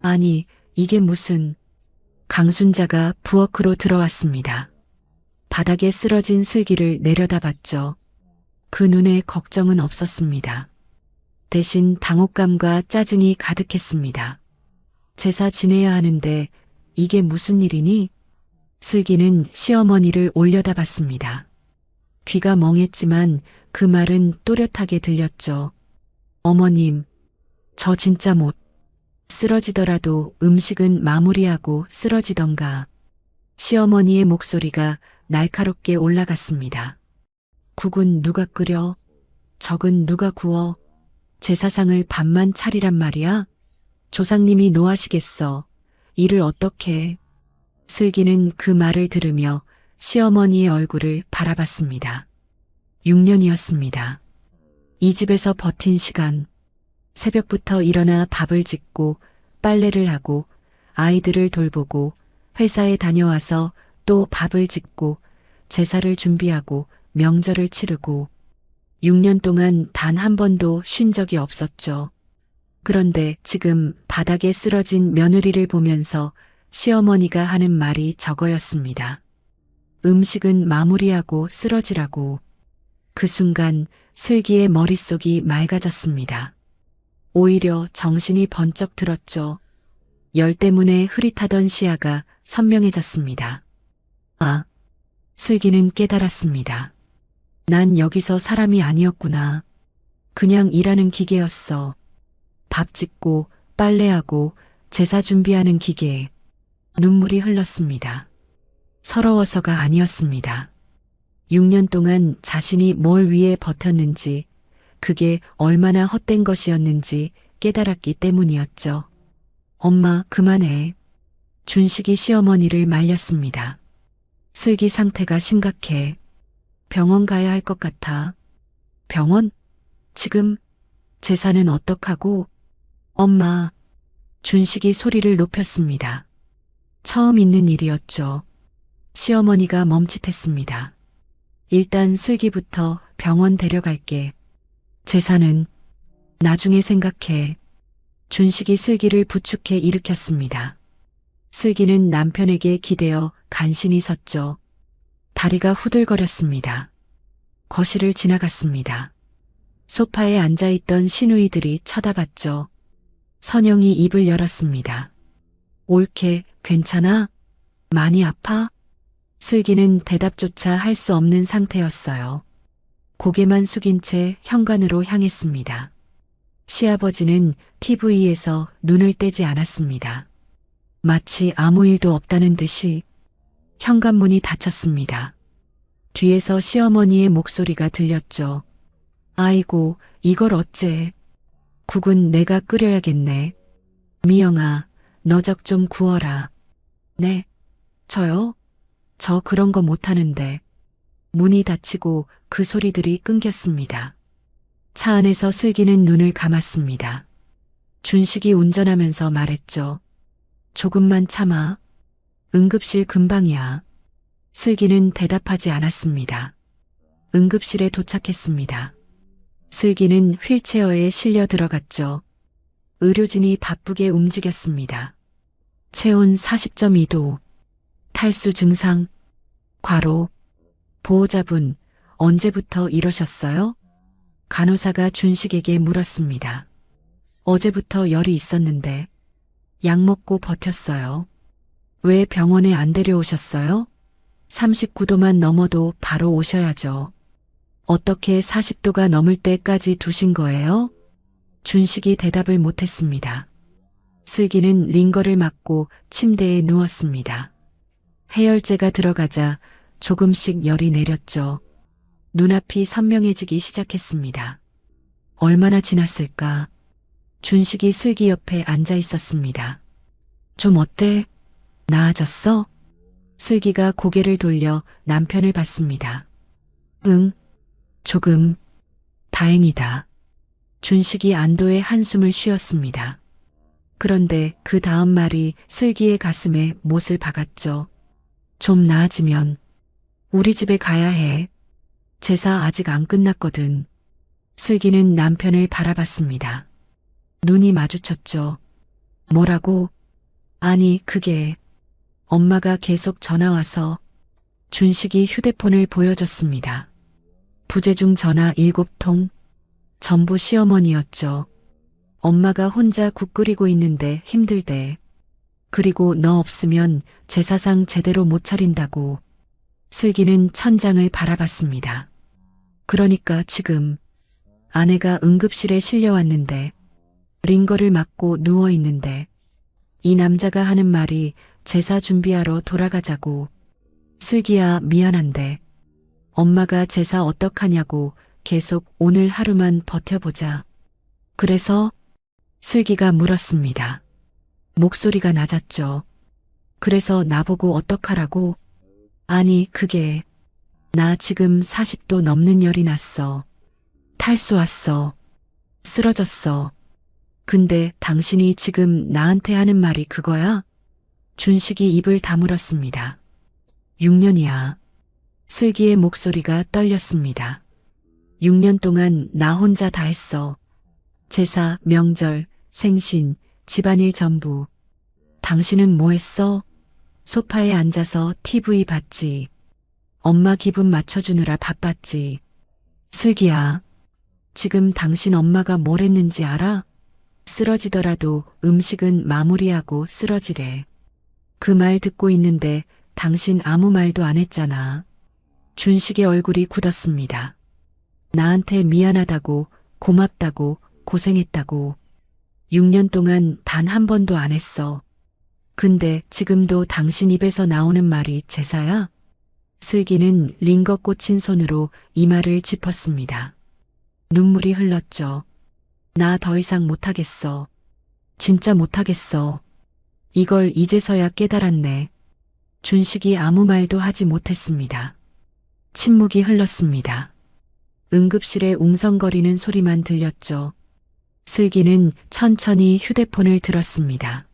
아니, 이게 무슨... 강순자가 부엌으로 들어왔습니다. 바닥에 쓰러진 슬기를 내려다봤죠. 그 눈에 걱정은 없었습니다. 대신 당혹감과 짜증이 가득했습니다. 제사 지내야 하는데 이게 무슨 일이니? 슬기는 시어머니를 올려다봤습니다. 귀가 멍했지만 그 말은 또렷하게 들렸죠. 어머님, 저 진짜 못 쓰러지더라도 음식은 마무리하고 쓰러지던가. 시어머니의 목소리가 날카롭게 올라갔습니다. 국은 누가 끓여? 적은 누가 구워? 제사상을 밥만 차리란 말이야? 조상님이 노하시겠어. 일을 어떻게 해? 슬기는 그 말을 들으며 시어머니의 얼굴을 바라봤습니다. 6년이었습니다. 이 집에서 버틴 시간. 새벽부터 일어나 밥을 짓고 빨래를 하고 아이들을 돌보고 회사에 다녀와서 또 밥을 짓고 제사를 준비하고 명절을 치르고 6년 동안 단 한 번도 쉰 적이 없었죠. 그런데 지금 바닥에 쓰러진 며느리를 보면서 시어머니가 하는 말이 저거였습니다. 음식은 마무리하고 쓰러지라고. 그 순간 슬기의 머릿속이 맑아졌습니다. 오히려 정신이 번쩍 들었죠. 열 때문에 흐릿하던 시야가 선명해졌습니다. 아, 슬기는 깨달았습니다. 난 여기서 사람이 아니었구나. 그냥 일하는 기계였어. 밥 짓고 빨래하고 제사 준비하는 기계. 눈물이 흘렀습니다. 서러워서가 아니었습니다. 6년 동안 자신이 뭘 위해 버텼는지, 그게 얼마나 헛된 것이었는지 깨달았기 때문이었죠. 엄마, 그만해. 준식이 시어머니를 말렸습니다. 슬기 상태가 심각해. 병원 가야 할 것 같아. 병원? 지금 제사는 어떡하고? 엄마. 준식이 소리를 높였습니다. 처음 있는 일이었죠. 시어머니가 멈칫했습니다. 일단 슬기부터 병원 데려갈게. 제사는 나중에 생각해. 준식이 슬기를 부축해 일으켰습니다. 슬기는 남편에게 기대어 간신히 섰죠. 다리가 후들거렸습니다. 거실을 지나갔습니다. 소파에 앉아있던 시누이들이 쳐다봤죠. 선영이 입을 열었습니다. 옳게, 괜찮아? 많이 아파? 슬기는 대답조차 할 수 없는 상태였어요. 고개만 숙인 채 현관으로 향했습니다. 시아버지는 TV에서 눈을 떼지 않았습니다. 마치 아무 일도 없다는 듯이. 현관문이 닫혔습니다. 뒤에서 시어머니의 목소리가 들렸죠. 아이고, 이걸 어째. 국은 내가 끓여야겠네. 미영아, 너 적 좀 구워라. 네, 저요? 저 그런 거 못하는데. 문이 닫히고 그 소리들이 끊겼습니다. 차 안에서 슬기는 눈을 감았습니다. 준식이 운전하면서 말했죠. 조금만 참아. 응급실 금방이야. 슬기는 대답하지 않았습니다. 응급실에 도착했습니다. 슬기는 휠체어에 실려 들어갔죠. 의료진이 바쁘게 움직였습니다. 체온 40.2도, 탈수 증상, 과로, 보호자분, 언제부터 이러셨어요? 간호사가 준식에게 물었습니다. 어제부터 열이 있었는데, 약 먹고 버텼어요. 왜 병원에 안 데려오셨어요? 39도만 넘어도 바로 오셔야죠. 어떻게 40도가 넘을 때까지 두신 거예요? 준식이 대답을 못했습니다. 슬기는 링거를 맞고 침대에 누웠습니다. 해열제가 들어가자 조금씩 열이 내렸죠. 눈앞이 선명해지기 시작했습니다. 얼마나 지났을까? 준식이 슬기 옆에 앉아 있었습니다. 좀 어때? 나아졌어? 슬기가 고개를 돌려 남편을 봤습니다. 응, 조금. 다행이다. 준식이 안도의 한숨을 쉬었습니다. 그런데 그 다음 말이 슬기의 가슴에 못을 박았죠. 좀 나아지면 우리 집에 가야 해. 제사 아직 안 끝났거든. 슬기는 남편을 바라봤습니다. 눈이 마주쳤죠. 뭐라고? 아니, 그게 엄마가 계속 전화와서. 준식이 휴대폰을 보여줬습니다. 부재중 전화 7통. 전부 시어머니였죠. 엄마가 혼자 국 끓이고 있는데 힘들대. 그리고 너 없으면 제사상 제대로 못 차린다고. 슬기는 천장을 바라봤습니다. 그러니까 지금 아내가 응급실에 실려왔는데 링거를 맞고 누워 있는데 이 남자가 하는 말이 제사 준비하러 돌아가자고. 슬기야, 미안한데 엄마가 제사 어떡하냐고 계속 오늘 하루만 버텨보자. 그래서? 슬기가 물었습니다. 목소리가 낮았죠. 그래서 나보고 어떡하라고? 아니, 그게 나 지금 40도 넘는 열이 났어. 탈수 왔어. 쓰러졌어. 근데 당신이 지금 나한테 하는 말이 그거야? 준식이 입을 다물었습니다. 6년이야. 슬기의 목소리가 떨렸습니다. 6년 동안 나 혼자 다 했어. 제사, 명절, 생신, 집안일 전부. 당신은 뭐 했어? 소파에 앉아서 TV 봤지. 엄마 기분 맞춰주느라 바빴지. 슬기야, 지금 당신 엄마가 뭘 했는지 알아? 쓰러지더라도 음식은 마무리하고 쓰러지래. 그 말 듣고 있는데 당신 아무 말도 안 했잖아. 준식의 얼굴이 굳었습니다. 나한테 미안하다고, 고맙다고, 고생했다고. 6년 동안 단 한 번도 안 했어. 근데 지금도 당신 입에서 나오는 말이 제사야? 슬기는 링거 꽂힌 손으로 이마를 짚었습니다. 눈물이 흘렀죠. 나 더 이상 못하겠어. 진짜 못하겠어. 이걸 이제서야 깨달았네. 준식이 아무 말도 하지 못했습니다. 침묵이 흘렀습니다. 응급실에 웅성거리는 소리만 들렸죠. 슬기는 천천히 휴대폰을 들었습니다.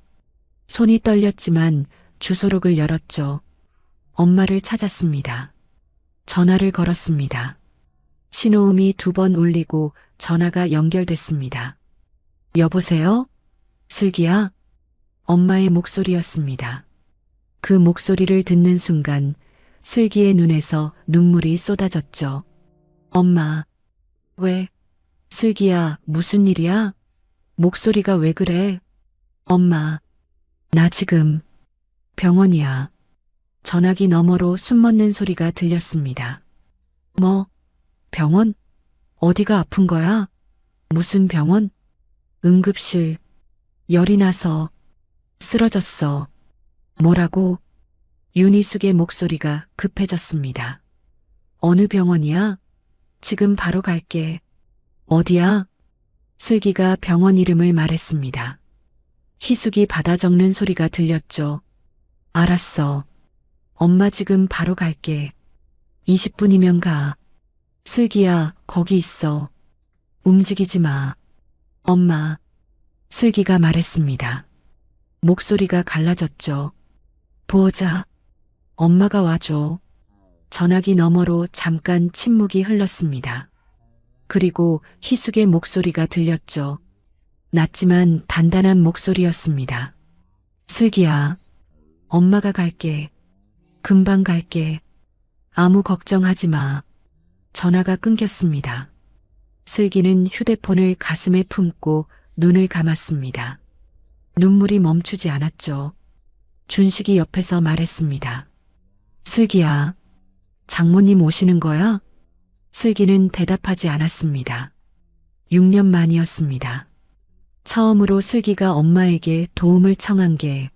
손이 떨렸지만 주소록을 열었죠. 엄마를 찾았습니다. 전화를 걸었습니다. 신호음이 2번 울리고 전화가 연결됐습니다. 여보세요? 슬기야? 엄마의 목소리였습니다. 그 목소리를 듣는 순간 슬기의 눈에서 눈물이 쏟아졌죠. 엄마, 왜? 슬기야, 무슨 일이야? 목소리가 왜 그래? 엄마, 나 지금 병원이야. 전화기 너머로 숨먹는 소리가 들렸습니다. 뭐? 병원? 어디가 아픈 거야? 무슨 병원? 응급실. 열이 나서 쓰러졌어. 뭐라고? 윤희숙의 목소리가 급해졌습니다. 어느 병원이야? 지금 바로 갈게. 어디야? 슬기가 병원 이름을 말했습니다. 희숙이 받아 적는 소리가 들렸죠. 알았어. 엄마 지금 바로 갈게. 20분이면 가. 슬기야, 거기 있어. 움직이지 마. 엄마. 슬기가 말했습니다. 목소리가 갈라졌죠. 보호자. 엄마가 와줘. 전화기 너머로 잠깐 침묵이 흘렀습니다. 그리고 희숙의 목소리가 들렸죠. 낮지만 단단한 목소리였습니다. 슬기야, 엄마가 갈게. 금방 갈게. 아무 걱정하지 마. 전화가 끊겼습니다. 슬기는 휴대폰을 가슴에 품고 눈을 감았습니다. 눈물이 멈추지 않았죠. 준식이 옆에서 말했습니다. 슬기야, 장모님 오시는 거야? 슬기는 대답하지 않았습니다. 6년 만이었습니다. 처음으로 슬기가 엄마에게 도움을 청한 게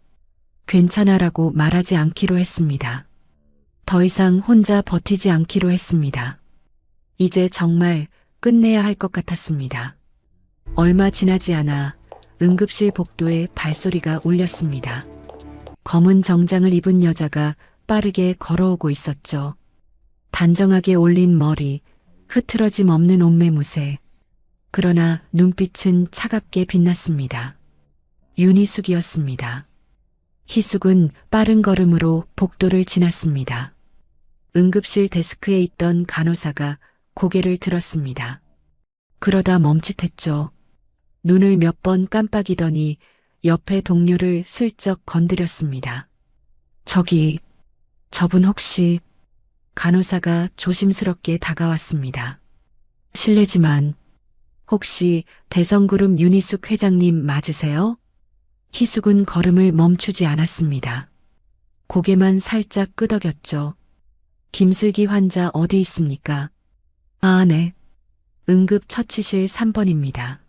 괜찮아라고 말하지 않기로 했습니다. 더 이상 혼자 버티지 않기로 했습니다. 이제 정말 끝내야 할 것 같았습니다. 얼마 지나지 않아 응급실 복도에 발소리가 울렸습니다. 검은 정장을 입은 여자가 빠르게 걸어오고 있었죠. 단정하게 올린 머리, 흐트러짐 없는 옷매무새. 그러나 눈빛은 차갑게 빛났습니다. 윤희숙이었습니다. 희숙은 빠른 걸음으로 복도를 지났습니다. 응급실 데스크에 있던 간호사가 고개를 들었습니다. 그러다 멈칫했죠. 눈을 몇 번 깜빡이더니 옆에 동료를 슬쩍 건드렸습니다. 저분 혹시... 간호사가 조심스럽게 다가왔습니다. 실례지만 혹시 대성그룹 윤희숙 회장님 맞으세요? 희숙은 걸음을 멈추지 않았습니다. 고개만 살짝 끄덕였죠. 김슬기 환자 어디 있습니까? 아, 네. 응급처치실 3번입니다.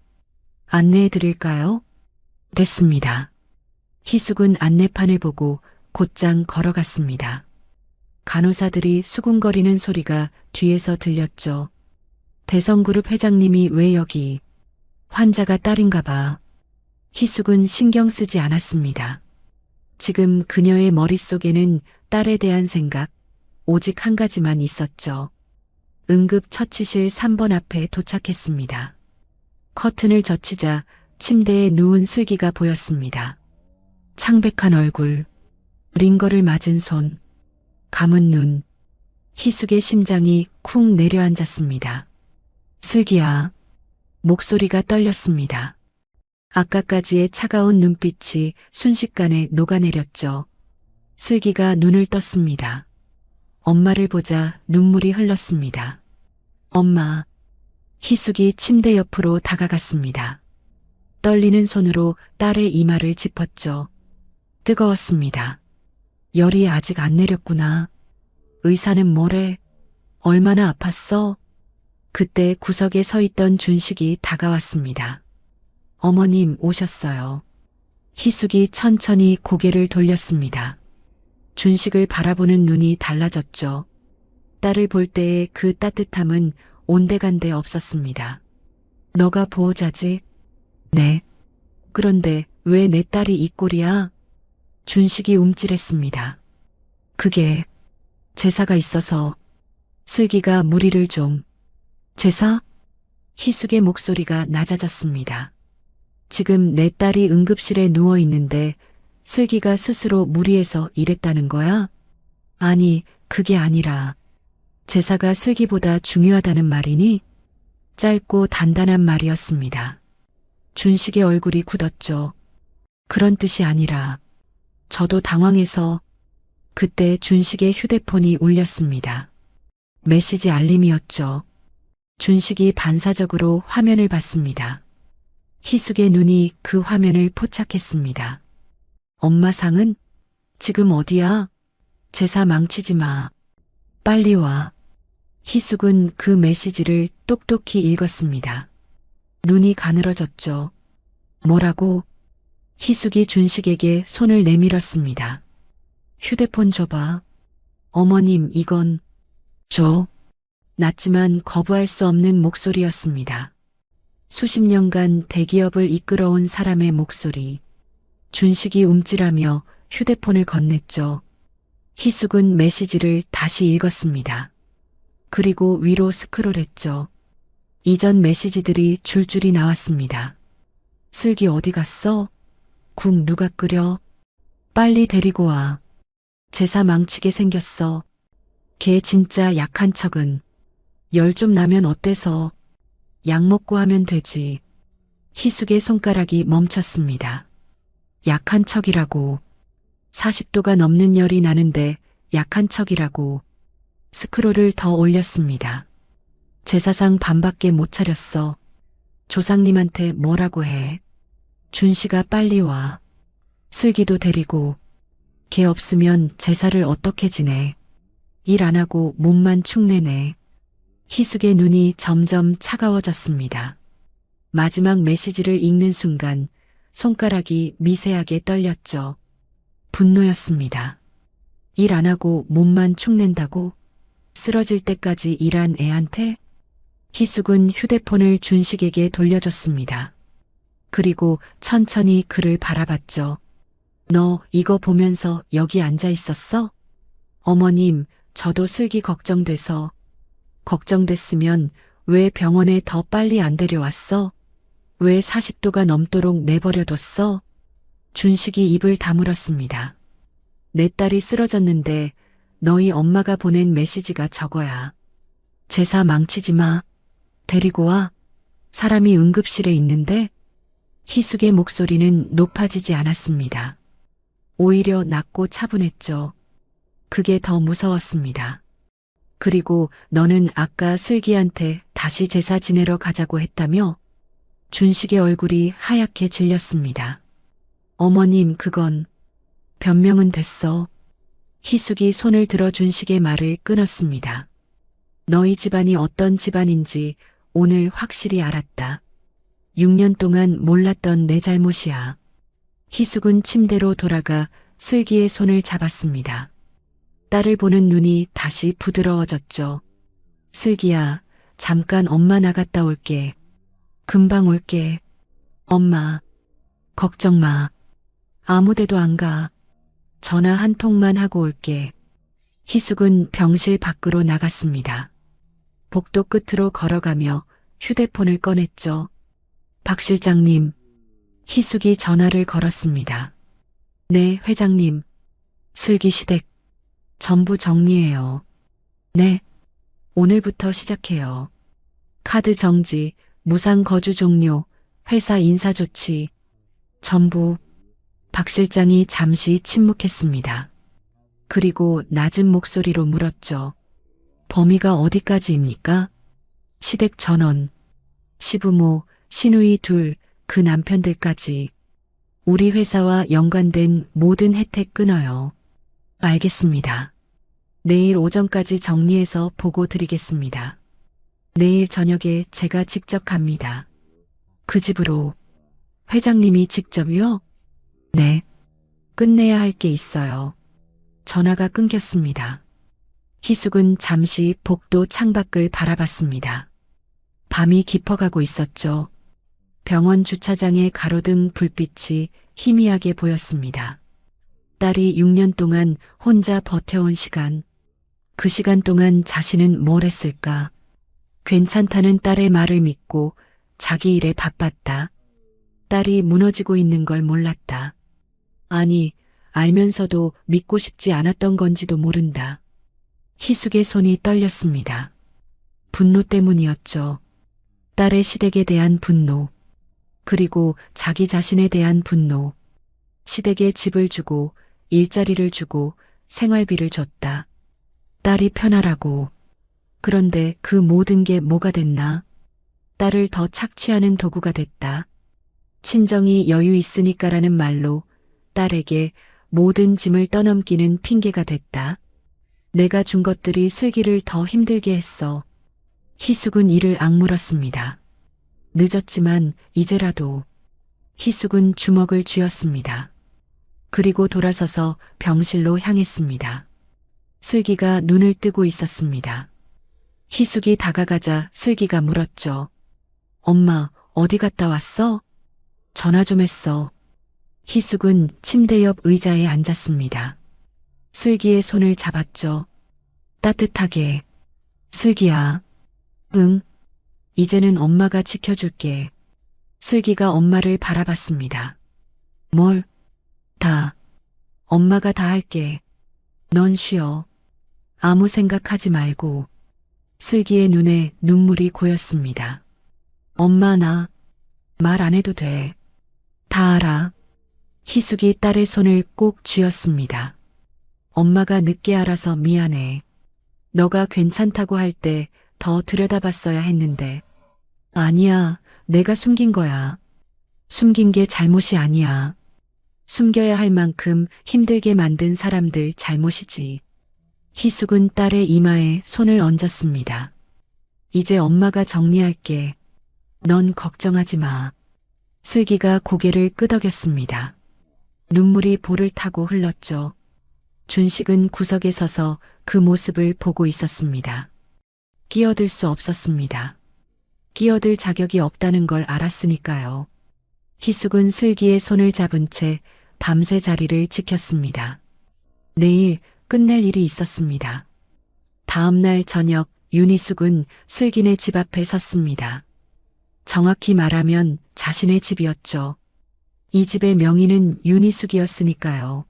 안내해 드릴까요? 됐습니다. 희숙은 안내판을 보고 곧장 걸어갔습니다. 간호사들이 수군거리는 소리가 뒤에서 들렸죠. 대성그룹 회장님이 왜 여기? 환자가 딸인가 봐. 희숙은 신경 쓰지 않았습니다. 지금 그녀의 머릿속에는 딸에 대한 생각, 오직 한 가지만 있었죠. 응급처치실 3번 앞에 도착했습니다. 커튼을 젖히자 침대에 누운 슬기가 보였습니다. 창백한 얼굴, 링거를 맞은 손, 감은 눈, 희숙의 심장이 쿵 내려앉았습니다. 슬기야, 목소리가 떨렸습니다. 아까까지의 차가운 눈빛이 순식간에 녹아내렸죠. 슬기가 눈을 떴습니다. 엄마를 보자 눈물이 흘렀습니다. 엄마. 희숙이 침대 옆으로 다가갔습니다. 떨리는 손으로 딸의 이마를 짚었죠. 뜨거웠습니다. 열이 아직 안 내렸구나. 의사는 뭐래? 얼마나 아팠어? 그때 구석에 서 있던 준식이 다가왔습니다. 어머님 오셨어요. 희숙이 천천히 고개를 돌렸습니다. 준식을 바라보는 눈이 달라졌죠. 딸을 볼 때의 그 따뜻함은 온데간데 없었습니다. 너가 보호자지? 네. 그런데 왜 내 딸이 이 꼴이야? 준식이 움찔했습니다. 그게 제사가 있어서. 슬기가 무리를 좀. 제사? 희숙의 목소리가 낮아졌습니다. 지금 내 딸이 응급실에 누워 있는데 슬기가 스스로 무리해서 이랬다는 거야? 아니, 그게 아니라 제사가 슬기보다 중요하다는 말이니? 짧고 단단한 말이었습니다. 준식의 얼굴이 굳었죠. 그런 뜻이 아니라 저도 당황해서. 그때 준식의 휴대폰이 울렸습니다. 메시지 알림이었죠. 준식이 반사적으로 화면을 봤습니다. 희숙의 눈이 그 화면을 포착했습니다. 엄마 상은? 지금 어디야? 제사 망치지 마. 빨리 와. 희숙은 그 메시지를 똑똑히 읽었습니다. 눈이 가늘어졌죠. 뭐라고? 희숙이 준식에게 손을 내밀었습니다. 휴대폰 줘봐. 어머님, 이건 줘. 낮지만 거부할 수 없는 목소리였습니다. 수십 년간 대기업을 이끌어온 사람의 목소리. 준식이 움찔하며 휴대폰을 건넸죠. 희숙은 메시지를 다시 읽었습니다. 그리고 위로 스크롤했죠. 이전 메시지들이 줄줄이 나왔습니다. 슬기 어디 갔어? 국 누가 끓여? 빨리 데리고 와. 제사 망치게 생겼어. 걔 진짜 약한 척은. 열 좀 나면 어때서? 약 먹고 하면 되지. 희숙의 손가락이 멈췄습니다. 약한 척이라고. 40도가 넘는 열이 나는데 약한 척이라고. 스크롤을 더 올렸습니다. 제사상 반밖에 못 차렸어. 조상님한테 뭐라고 해. 준씨가 빨리 와. 슬기도 데리고. 걔 없으면 제사를 어떻게 지내. 일 안 하고 몸만 축내네. 희숙의 눈이 점점 차가워졌습니다. 마지막 메시지를 읽는 순간 손가락이 미세하게 떨렸죠. 분노였습니다. 일 안 하고 몸만 축낸다고? 쓰러질 때까지 일한 애한테? 희숙은 휴대폰을 준식에게 돌려줬습니다. 그리고 천천히 그를 바라봤죠. 너 이거 보면서 여기 앉아 있었어? 어머님, 저도 슬기 걱정돼서. 걱정됐으면 왜 병원에 더 빨리 안 데려왔어? 왜 40도가 넘도록 내버려뒀어? 준식이 입을 다물었습니다. 내 딸이 쓰러졌는데 너희 엄마가 보낸 메시지가 저거야. 제사 망치지 마. 데리고 와. 사람이 응급실에 있는데? 희숙의 목소리는 높아지지 않았습니다. 오히려 낮고 차분했죠. 그게 더 무서웠습니다. 그리고 너는 아까 슬기한테 다시 제사 지내러 가자고 했다며? 준식의 얼굴이 하얗게 질렸습니다. 어머님, 그건 변명은 됐어. 희숙이 손을 들어 준식의 말을 끊었습니다. 너희 집안이 어떤 집안인지 오늘 확실히 알았다. 6년 동안 몰랐던 내 잘못이야. 희숙은 침대로 돌아가 슬기의 손을 잡았습니다. 딸을 보는 눈이 다시 부드러워졌죠. 슬기야, 잠깐 엄마 나갔다 올게. 금방 올게. 엄마, 걱정 마. 아무 데도 안 가. 전화 한 통만 하고 올게. 희숙은 병실 밖으로 나갔습니다. 복도 끝으로 걸어가며 휴대폰을 꺼냈죠. 박 실장님, 희숙이 전화를 걸었습니다. 네, 회장님. 슬기 시댁 전부 정리해요. 네, 오늘부터 시작해요. 카드 정지, 무상 거주 종료, 회사 인사 조치, 전부. 박 실장이 잠시 침묵했습니다. 그리고 낮은 목소리로 물었죠. 범위가 어디까지입니까? 시댁 전원, 시부모, 시누이 둘, 그 남편들까지. 우리 회사와 연관된 모든 혜택 끊어요. 알겠습니다. 내일 오전까지 정리해서 보고 드리겠습니다. 내일 저녁에 제가 직접 갑니다. 그 집으로. 회장님이 직접요? 네. 끝내야 할 게 있어요. 전화가 끊겼습니다. 희숙은 잠시 복도 창밖을 바라봤습니다. 밤이 깊어가고 있었죠. 병원 주차장의 가로등 불빛이 희미하게 보였습니다. 딸이 6년 동안 혼자 버텨온 시간. 그 시간 동안 자신은 뭘 했을까? 괜찮다는 딸의 말을 믿고 자기 일에 바빴다. 딸이 무너지고 있는 걸 몰랐다. 아니, 알면서도 믿고 싶지 않았던 건지도 모른다. 희숙의 손이 떨렸습니다. 분노 때문이었죠. 딸의 시댁에 대한 분노. 그리고 자기 자신에 대한 분노. 시댁에 집을 주고 일자리를 주고 생활비를 줬다. 딸이 편하라고. 그런데 그 모든 게 뭐가 됐나? 딸을 더 착취하는 도구가 됐다. 친정이 여유 있으니까라는 말로 딸에게 모든 짐을 떠넘기는 핑계가 됐다. 내가 준 것들이 슬기를 더 힘들게 했어. 희숙은 이를 악물었습니다. 늦었지만 이제라도. 희숙은 주먹을 쥐었습니다. 그리고 돌아서서 병실로 향했습니다. 슬기가 눈을 뜨고 있었습니다. 희숙이 다가가자 슬기가 물었죠. 엄마, 어디 갔다 왔어? 전화 좀 했어. 희숙은 침대 옆 의자에 앉았습니다. 슬기의 손을 잡았죠. 따뜻하게. 슬기야. 응. 이제는 엄마가 지켜줄게. 슬기가 엄마를 바라봤습니다. 뭘? 다. 엄마가 다 할게. 넌 쉬어. 아무 생각하지 말고. 슬기의 눈에 눈물이 고였습니다. 엄마, 나 말 안 해도 돼. 다 알아. 희숙이 딸의 손을 꼭 쥐었습니다. 엄마가 늦게 알아서 미안해. 너가 괜찮다고 할 때 더 들여다봤어야 했는데. 아니야, 내가 숨긴 거야. 숨긴 게 잘못이 아니야. 숨겨야 할 만큼 힘들게 만든 사람들 잘못이지. 희숙은 딸의 이마에 손을 얹었습니다. 이제 엄마가 정리할게. 넌 걱정하지 마. 슬기가 고개를 끄덕였습니다. 눈물이 볼을 타고 흘렀죠. 준식은 구석에 서서 그 모습을 보고 있었습니다. 끼어들 수 없었습니다. 끼어들 자격이 없다는 걸 알았으니까요. 희숙은 슬기의 손을 잡은 채 밤새 자리를 지켰습니다. 내일 끝낼 일이 있었습니다. 다음 날 저녁 윤희숙은 슬기네 집 앞에 섰습니다. 정확히 말하면 자신의 집이었죠. 이 집의 명의는 윤희숙이었으니까요.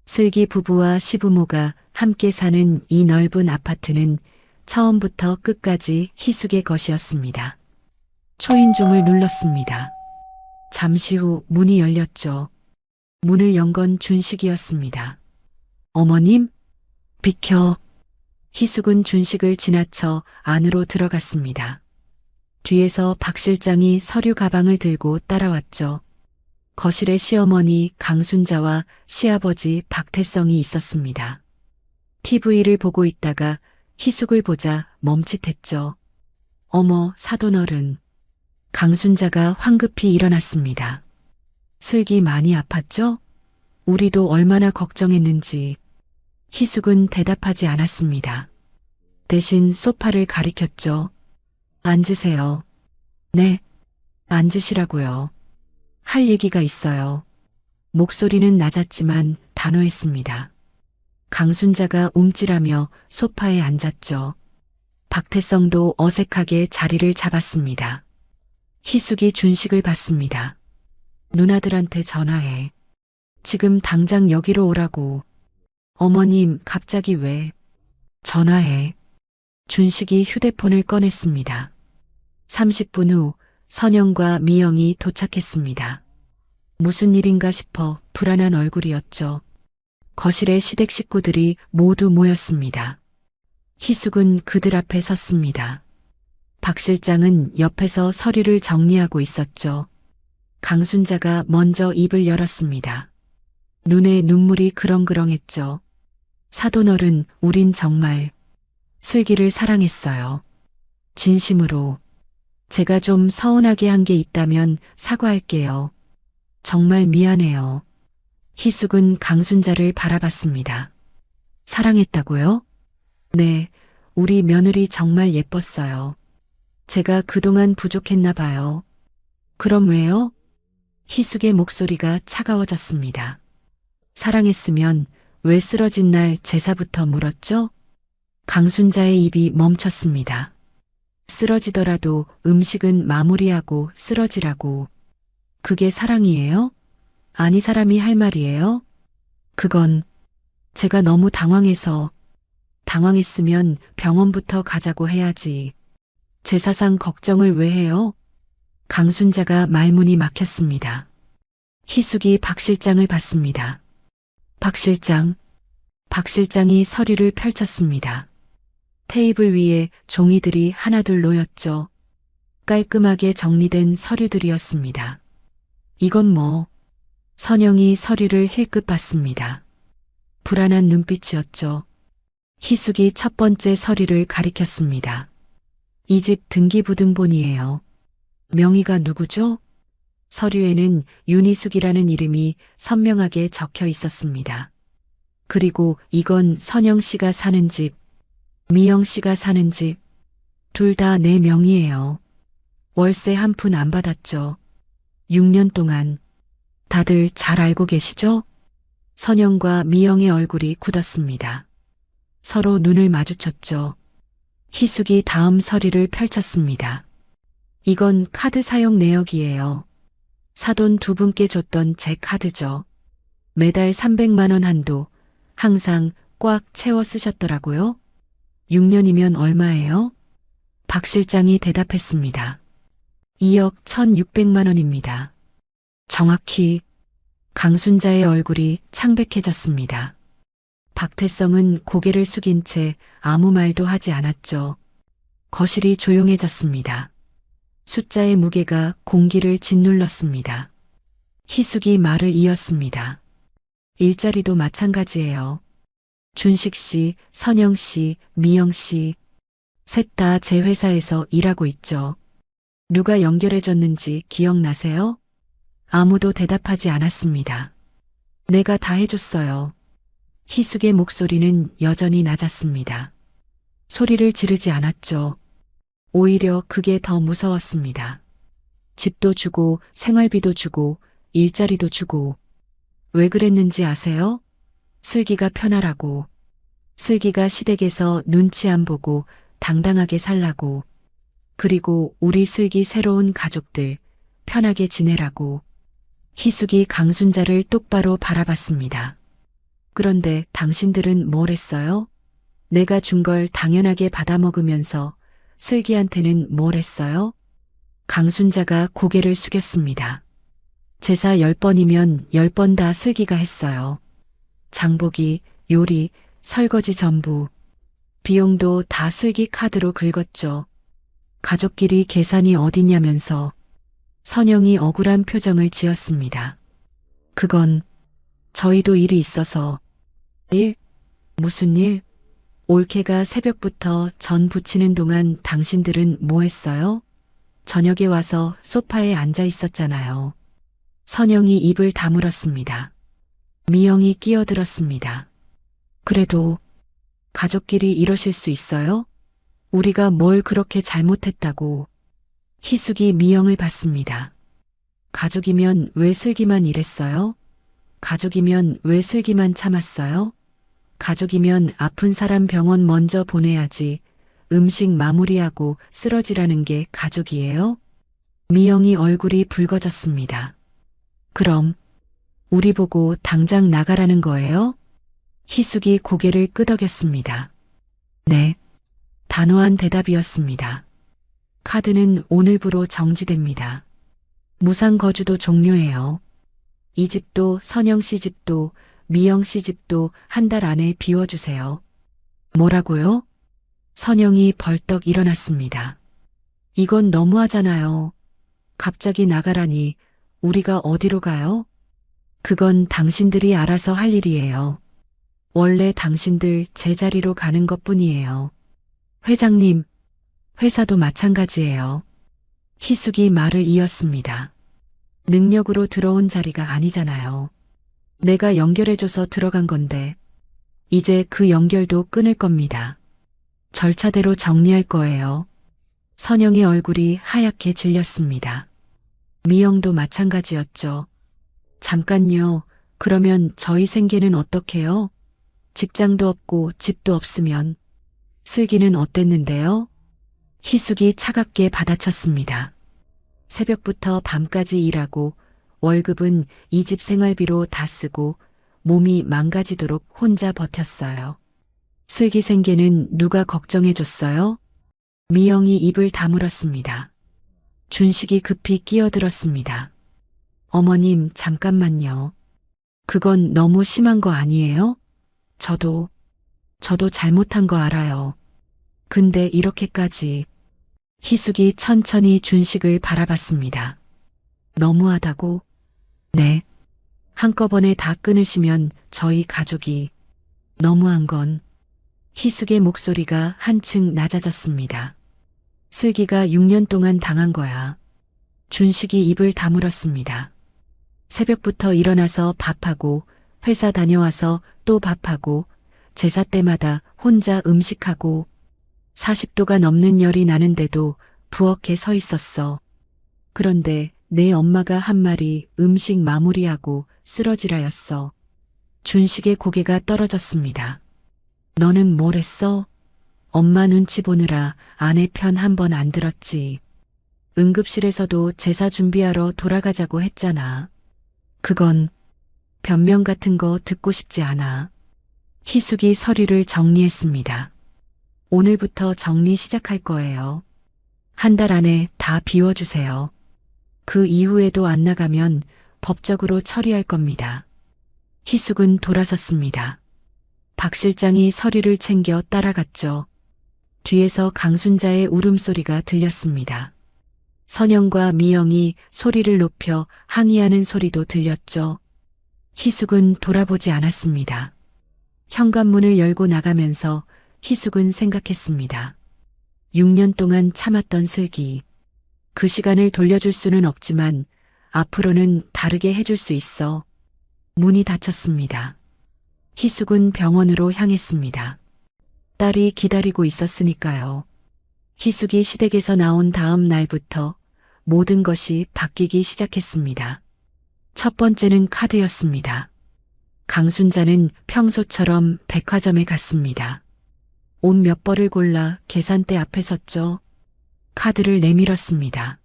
슬기 부부와 시부모가 함께 사는 이 넓은 아파트는 처음부터 끝까지 희숙의 것이었습니다. 초인종을 눌렀습니다. 잠시 후 문이 열렸죠. 문을 연 건 준식이었습니다. 어머님? 비켜. 희숙은 준식을 지나쳐 안으로 들어갔습니다. 뒤에서 박 실장이 서류 가방을 들고 따라왔죠. 거실에 시어머니 강순자와 시아버지 박태성이 있었습니다. TV를 보고 있다가 희숙을 보자 멈칫했죠. 어머, 사돈어른. 강순자가 황급히 일어났습니다. 슬기 많이 아팠죠? 우리도 얼마나 걱정했는지. 희숙은 대답하지 않았습니다. 대신 소파를 가리켰죠. 앉으세요. 네, 앉으시라고요. 할 얘기가 있어요. 목소리는 낮았지만 단호했습니다. 강순자가 움찔하며 소파에 앉았죠. 박태성도 어색하게 자리를 잡았습니다. 희숙이 준식을 받습니다. 누나들한테 전화해. 지금 당장 여기로 오라고. 어머님, 갑자기 왜? 전화해. 준식이 휴대폰을 꺼냈습니다. 30분 후 선영과 미영이 도착했습니다. 무슨 일인가 싶어 불안한 얼굴이었죠. 거실에 시댁 식구들이 모두 모였습니다. 희숙은 그들 앞에 섰습니다. 박 실장은 옆에서 서류를 정리하고 있었죠. 강순자가 먼저 입을 열었습니다. 눈에 눈물이 그렁그렁했죠. 사돈어른, 우린 정말 슬기를 사랑했어요. 진심으로. 제가 좀 서운하게 한 게 있다면 사과할게요. 정말 미안해요. 희숙은 강순자를 바라봤습니다. 사랑했다고요? 네, 우리 며느리 정말 예뻤어요. 제가 그동안 부족했나 봐요. 그럼 왜요? 희숙의 목소리가 차가워졌습니다. 사랑했으면 왜 쓰러진 날 제사부터 물었죠? 강순자의 입이 멈췄습니다. 쓰러지더라도 음식은 마무리하고 쓰러지라고. 그게 사랑이에요? 아니 사람이 할 말이에요? 그건 제가 너무 당황했으면 병원부터 가자고 해야지. 제사상 걱정을 왜 해요? 강순자가 말문이 막혔습니다. 희숙이 박 실장을 봤습니다. 박 실장. 박 실장이 서류를 펼쳤습니다. 테이블 위에 종이들이 하나둘 놓였죠. 깔끔하게 정리된 서류들이었습니다. 이건 뭐? 선영이 서류를 힐끗 봤습니다. 불안한 눈빛이었죠. 희숙이 첫 번째 서류를 가리켰습니다. 이 집 등기부등본이에요. 명의가 누구죠? 서류에는 윤희숙이라는 이름이 선명하게 적혀 있었습니다. 그리고 이건 선영 씨가 사는 집, 미영 씨가 사는 집, 둘 다 내 명의예요. 월세 한 푼 안 받았죠. 6년 동안. 다들 잘 알고 계시죠? 선영과 미영의 얼굴이 굳었습니다. 서로 눈을 마주쳤죠. 희숙이 다음 서류를 펼쳤습니다. 이건 카드 사용 내역이에요. 사돈 두 분께 줬던 제 카드죠. 매달 300만 원 한도 항상 꽉 채워 쓰셨더라고요. 6년이면 얼마예요? 박 실장이 대답했습니다. 2억 1,600만 원입니다. 정확히. 강순자의 얼굴이 창백해졌습니다. 박태성은 고개를 숙인 채 아무 말도 하지 않았죠. 거실이 조용해졌습니다. 숫자의 무게가 공기를 짓눌렀습니다. 희숙이 말을 이었습니다. 일자리도 마찬가지예요. 준식 씨, 선영 씨, 미영 씨, 셋 다 제 회사에서 일하고 있죠. 누가 연결해줬는지 기억나세요? 아무도 대답하지 않았습니다. 내가 다 해줬어요. 희숙의 목소리는 여전히 낮았습니다. 소리를 지르지 않았죠. 오히려 그게 더 무서웠습니다. 집도 주고 생활비도 주고 일자리도 주고. 왜 그랬는지 아세요? 슬기가 편하라고. 슬기가 시댁에서 눈치 안 보고 당당하게 살라고. 그리고 우리 슬기 새로운 가족들 편하게 지내라고. 희숙이 강순자를 똑바로 바라봤습니다. 그런데 당신들은 뭘 했어요? 내가 준 걸 당연하게 받아먹으면서 슬기한테는 뭘 했어요? 강순자가 고개를 숙였습니다. 제사 10번이면 10번 다 슬기가 했어요. 장보기, 요리, 설거지 전부. 비용도 다 슬기 카드로 긁었죠. 가족끼리 계산이 어딨냐면서. 선영이 억울한 표정을 지었습니다. 그건 저희도 일이 있어서. 일? 무슨 일? 올케가 새벽부터 전 부치는 동안 당신들은 뭐 했어요? 저녁에 와서 소파에 앉아 있었잖아요. 선영이 입을 다물었습니다. 미영이 끼어들었습니다. 그래도 가족끼리 이러실 수 있어요? 우리가 뭘 그렇게 잘못했다고. 희숙이 미영을 봤습니다. 가족이면 왜 슬기만 이랬어요? 가족이면 왜 슬기만 참았어요? 가족이면 아픈 사람 병원 먼저 보내야지. 음식 마무리하고 쓰러지라는 게 가족이에요? 미영이 얼굴이 붉어졌습니다. 그럼 우리 보고 당장 나가라는 거예요? 희숙이 고개를 끄덕였습니다. 네. 단호한 대답이었습니다. 카드는 오늘부로 정지됩니다. 무상거주도 종료해요. 이 집도 선영 씨 집도 미영 씨 집도 한 달 안에 비워주세요. 뭐라고요? 선영이 벌떡 일어났습니다. 이건 너무하잖아요. 갑자기 나가라니 우리가 어디로 가요? 그건 당신들이 알아서 할 일이에요. 원래 당신들 제자리로 가는 것뿐이에요. 회장님, 회사도 마찬가지예요. 희숙이 말을 이었습니다. 능력으로 들어온 자리가 아니잖아요. 내가 연결해줘서 들어간 건데 이제 그 연결도 끊을 겁니다. 절차대로 정리할 거예요. 선영의 얼굴이 하얗게 질렸습니다. 미영도 마찬가지였죠. 잠깐요. 그러면 저희 생계는 어떡해요? 직장도 없고 집도 없으면. 슬기는 어땠는데요? 희숙이 차갑게 받아쳤습니다. 새벽부터 밤까지 일하고 월급은 이 집 생활비로 다 쓰고 몸이 망가지도록 혼자 버텼어요. 슬기 생계는 누가 걱정해줬어요? 미영이 입을 다물었습니다. 준식이 급히 끼어들었습니다. 어머님, 잠깐만요. 그건 너무 심한 거 아니에요? 저도 잘못한 거 알아요. 근데 이렇게까지. 희숙이 천천히 준식을 바라봤습니다. 너무하다고? 네. 한꺼번에 다 끊으시면 저희 가족이. 너무한 건. 희숙의 목소리가 한층 낮아졌습니다. 슬기가 6년 동안 당한 거야. 준식이 입을 다물었습니다. 새벽부터 일어나서 밥하고 회사 다녀와서 또 밥하고 제사 때마다 혼자 음식하고 40도가 넘는 열이 나는데도 부엌에 서 있었어. 그런데 내 엄마가 한 말이 음식 마무리하고 쓰러지라였어. 준식의 고개가 떨어졌습니다. 너는 뭘 했어? 엄마 눈치 보느라 아내 편 한 번 안 들었지. 응급실에서도 제사 준비하러 돌아가자고 했잖아. 그건 변명 같은 거 듣고 싶지 않아. 희숙이 서류를 정리했습니다. 오늘부터 정리 시작할 거예요. 한 달 안에 다 비워주세요. 그 이후에도 안 나가면 법적으로 처리할 겁니다. 희숙은 돌아섰습니다. 박 실장이 서류를 챙겨 따라갔죠. 뒤에서 강순자의 울음소리가 들렸습니다. 선영과 미영이 소리를 높여 항의하는 소리도 들렸죠. 희숙은 돌아보지 않았습니다. 현관문을 열고 나가면서 희숙은 생각했습니다. 6년 동안 참았던 슬기. 그 시간을 돌려줄 수는 없지만 앞으로는 다르게 해줄 수 있어. 문이 닫혔습니다. 희숙은 병원으로 향했습니다. 딸이 기다리고 있었으니까요. 희숙이 시댁에서 나온 다음 날부터 모든 것이 바뀌기 시작했습니다. 첫 번째는 카드였습니다. 강순자는 평소처럼 백화점에 갔습니다. 옷 몇 벌을 골라 계산대 앞에 섰죠. 카드를 내밀었습니다.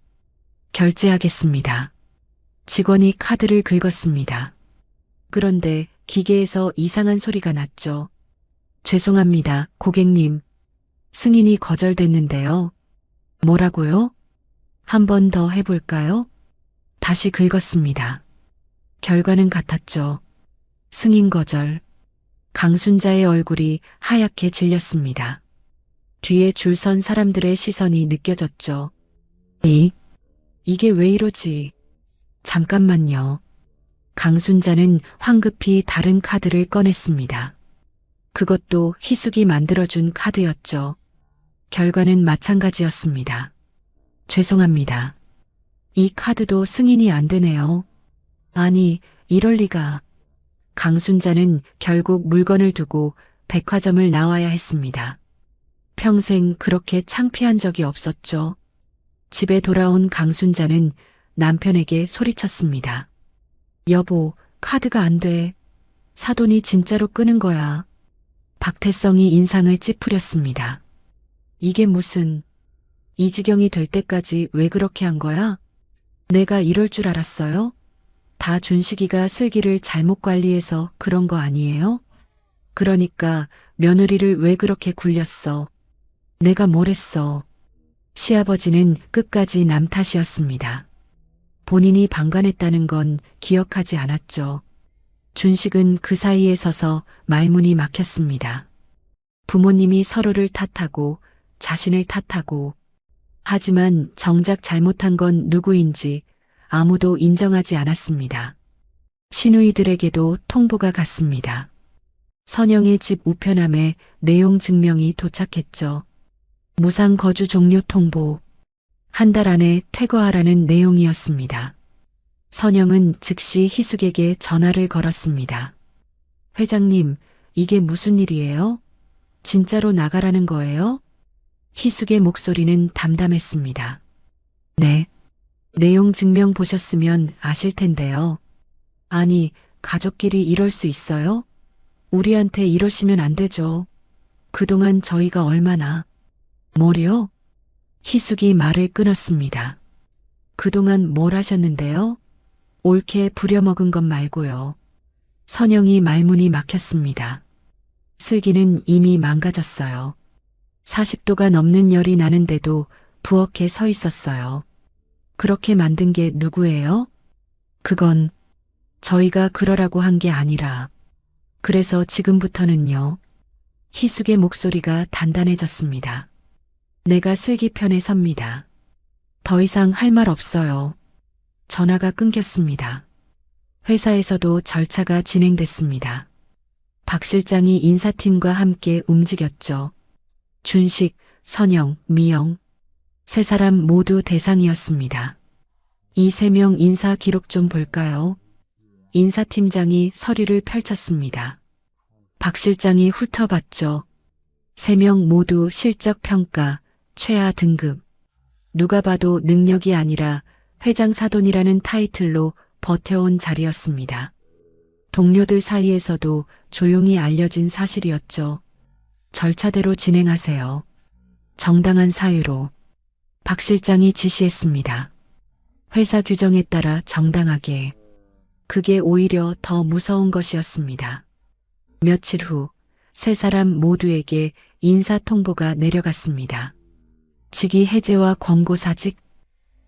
결제하겠습니다. 직원이 카드를 긁었습니다. 그런데 기계에서 이상한 소리가 났죠. 죄송합니다, 고객님. 승인이 거절됐는데요. 뭐라고요? 한 번 더 해볼까요? 다시 긁었습니다. 결과는 같았죠. 승인 거절. 강순자의 얼굴이 하얗게 질렸습니다. 뒤에 줄 선 사람들의 시선이 느껴졌죠. 이게 왜 이러지? 잠깐만요. 강순자는 황급히 다른 카드를 꺼냈습니다. 그것도 희숙이 만들어준 카드였죠. 결과는 마찬가지였습니다. 죄송합니다. 이 카드도 승인이 안 되네요. 아니, 이럴 리가. 강순자는 결국 물건을 두고 백화점을 나와야 했습니다. 평생 그렇게 창피한 적이 없었죠. 집에 돌아온 강순자는 남편에게 소리쳤습니다. 여보, 카드가 안 돼. 사돈이 진짜로 끄는 거야. 박태성이 인상을 찌푸렸습니다. 이게 무슨, 이 지경이 될 때까지 왜 그렇게 한 거야? 내가 이럴 줄 알았어요? 다 준식이가 슬기를 잘못 관리해서 그런 거 아니에요? 그러니까 며느리를 왜 그렇게 굴렸어? 내가 뭘 했어? 시아버지는 끝까지 남 탓이었습니다. 본인이 방관했다는 건 기억하지 않았죠. 준식은 그 사이에 서서 말문이 막혔습니다. 부모님이 서로를 탓하고 자신을 탓하고, 하지만 정작 잘못한 건 누구인지 아무도 인정하지 않았습니다. 시누이들에게도 통보가 갔습니다. 선영의 집 우편함에 내용 증명이 도착했죠. 무상 거주 종료 통보. 한 달 안에 퇴거하라는 내용이었습니다. 선영은 즉시 희숙에게 전화를 걸었습니다. 회장님, 이게 무슨 일이에요? 진짜로 나가라는 거예요? 희숙의 목소리는 담담했습니다. 네. 내용 증명 보셨으면 아실 텐데요. 아니, 가족끼리 이럴 수 있어요? 우리한테 이러시면 안 되죠. 그동안 저희가 얼마나. 뭐요? 희숙이 말을 끊었습니다. 그동안 뭘 하셨는데요? 옳게 부려먹은 것 말고요. 선영이 말문이 막혔습니다. 슬기는 이미 망가졌어요. 40도가 넘는 열이 나는데도 부엌에 서 있었어요. 그렇게 만든 게 누구예요? 그건 저희가 그러라고 한 게 아니라. 그래서 지금부터는요. 희숙의 목소리가 단단해졌습니다. 내가 슬기 편에 섭니다. 더 이상 할 말 없어요. 전화가 끊겼습니다. 회사에서도 절차가 진행됐습니다. 박 실장이 인사팀과 함께 움직였죠. 준식, 선영, 미영. 세 사람 모두 대상이었습니다. 이 세 명 인사 기록 좀 볼까요? 인사팀장이 서류를 펼쳤습니다. 박 실장이 훑어봤죠. 세 명 모두 실적 평가, 최하 등급. 누가 봐도 능력이 아니라 회장 사돈이라는 타이틀로 버텨온 자리였습니다. 동료들 사이에서도 조용히 알려진 사실이었죠. 절차대로 진행하세요. 정당한 사유로. 박 실장이 지시했습니다. 회사 규정에 따라 정당하게. 그게 오히려 더 무서운 것이었습니다. 며칠 후 세 사람 모두에게 인사 통보가 내려갔습니다. 직위 해제와 권고사직.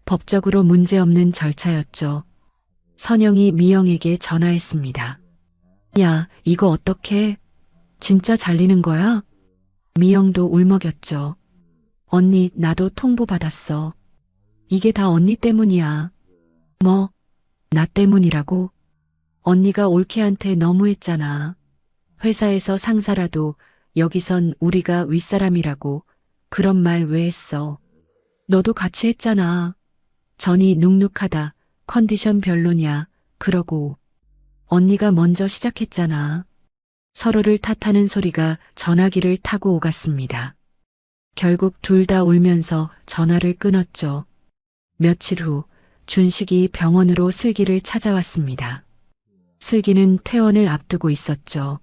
법적으로 문제없는 절차였죠. 선영이 미영에게 전화했습니다. 야, 이거 어떡해? 진짜 잘리는 거야? 미영도 울먹였죠. 언니, 나도 통보받았어. 이게 다 언니 때문이야. 뭐, 나 때문이라고? 언니가 올케한테 너무했잖아. 회사에서 상사라도 여기선 우리가 윗사람이라고 그런 말 왜 했어? 너도 같이 했잖아. 전이 눅눅하다, 컨디션 별로냐, 그러고. 언니가 먼저 시작했잖아. 서로를 탓하는 소리가 전화기를 타고 오갔습니다. 결국 둘 다 울면서 전화를 끊었죠. 며칠 후 준식이 병원으로 슬기를 찾아왔습니다. 슬기는 퇴원을 앞두고 있었죠.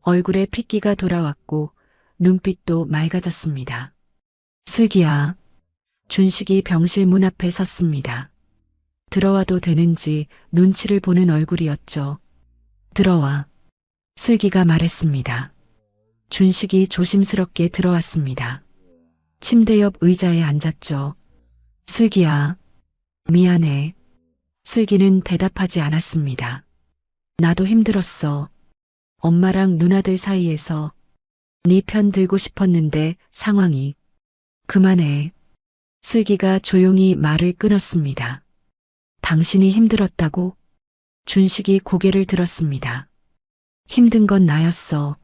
얼굴에 핏기가 돌아왔고 눈빛도 맑아졌습니다. 슬기야. 준식이 병실 문 앞에 섰습니다. 들어와도 되는지 눈치를 보는 얼굴이었죠. 들어와. 슬기가 말했습니다. 준식이 조심스럽게 들어왔습니다. 침대 옆 의자에 앉았죠. 슬기야. 미안해. 슬기는 대답하지 않았습니다. 나도 힘들었어. 엄마랑 누나들 사이에서 네 편 들고 싶었는데 상황이. 그만해. 슬기가 조용히 말을 끊었습니다. 당신이 힘들었다고? 준식이 고개를 들었습니다. 힘든 건 나였어.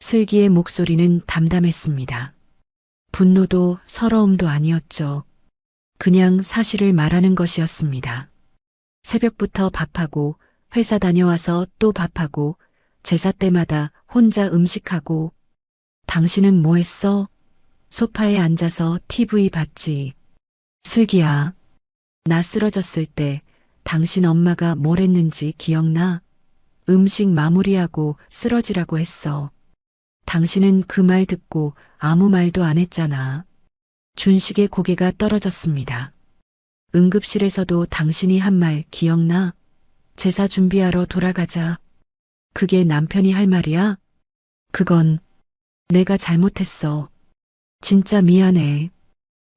슬기의 목소리는 담담했습니다. 분노도 서러움도 아니었죠. 그냥 사실을 말하는 것이었습니다. 새벽부터 밥하고 회사 다녀와서 또 밥하고 제사 때마다 혼자 음식하고 당신은 뭐 했어? 소파에 앉아서 TV 봤지. 슬기야, 나 쓰러졌을 때 당신 엄마가 뭘 했는지 기억나? 음식 마무리하고 쓰러지라고 했어. 당신은 그 말 듣고 아무 말도 안 했잖아. 준식의 고개가 떨어졌습니다. 응급실에서도 당신이 한 말 기억나? 제사 준비하러 돌아가자. 그게 남편이 할 말이야? 그건 내가 잘못했어. 진짜 미안해.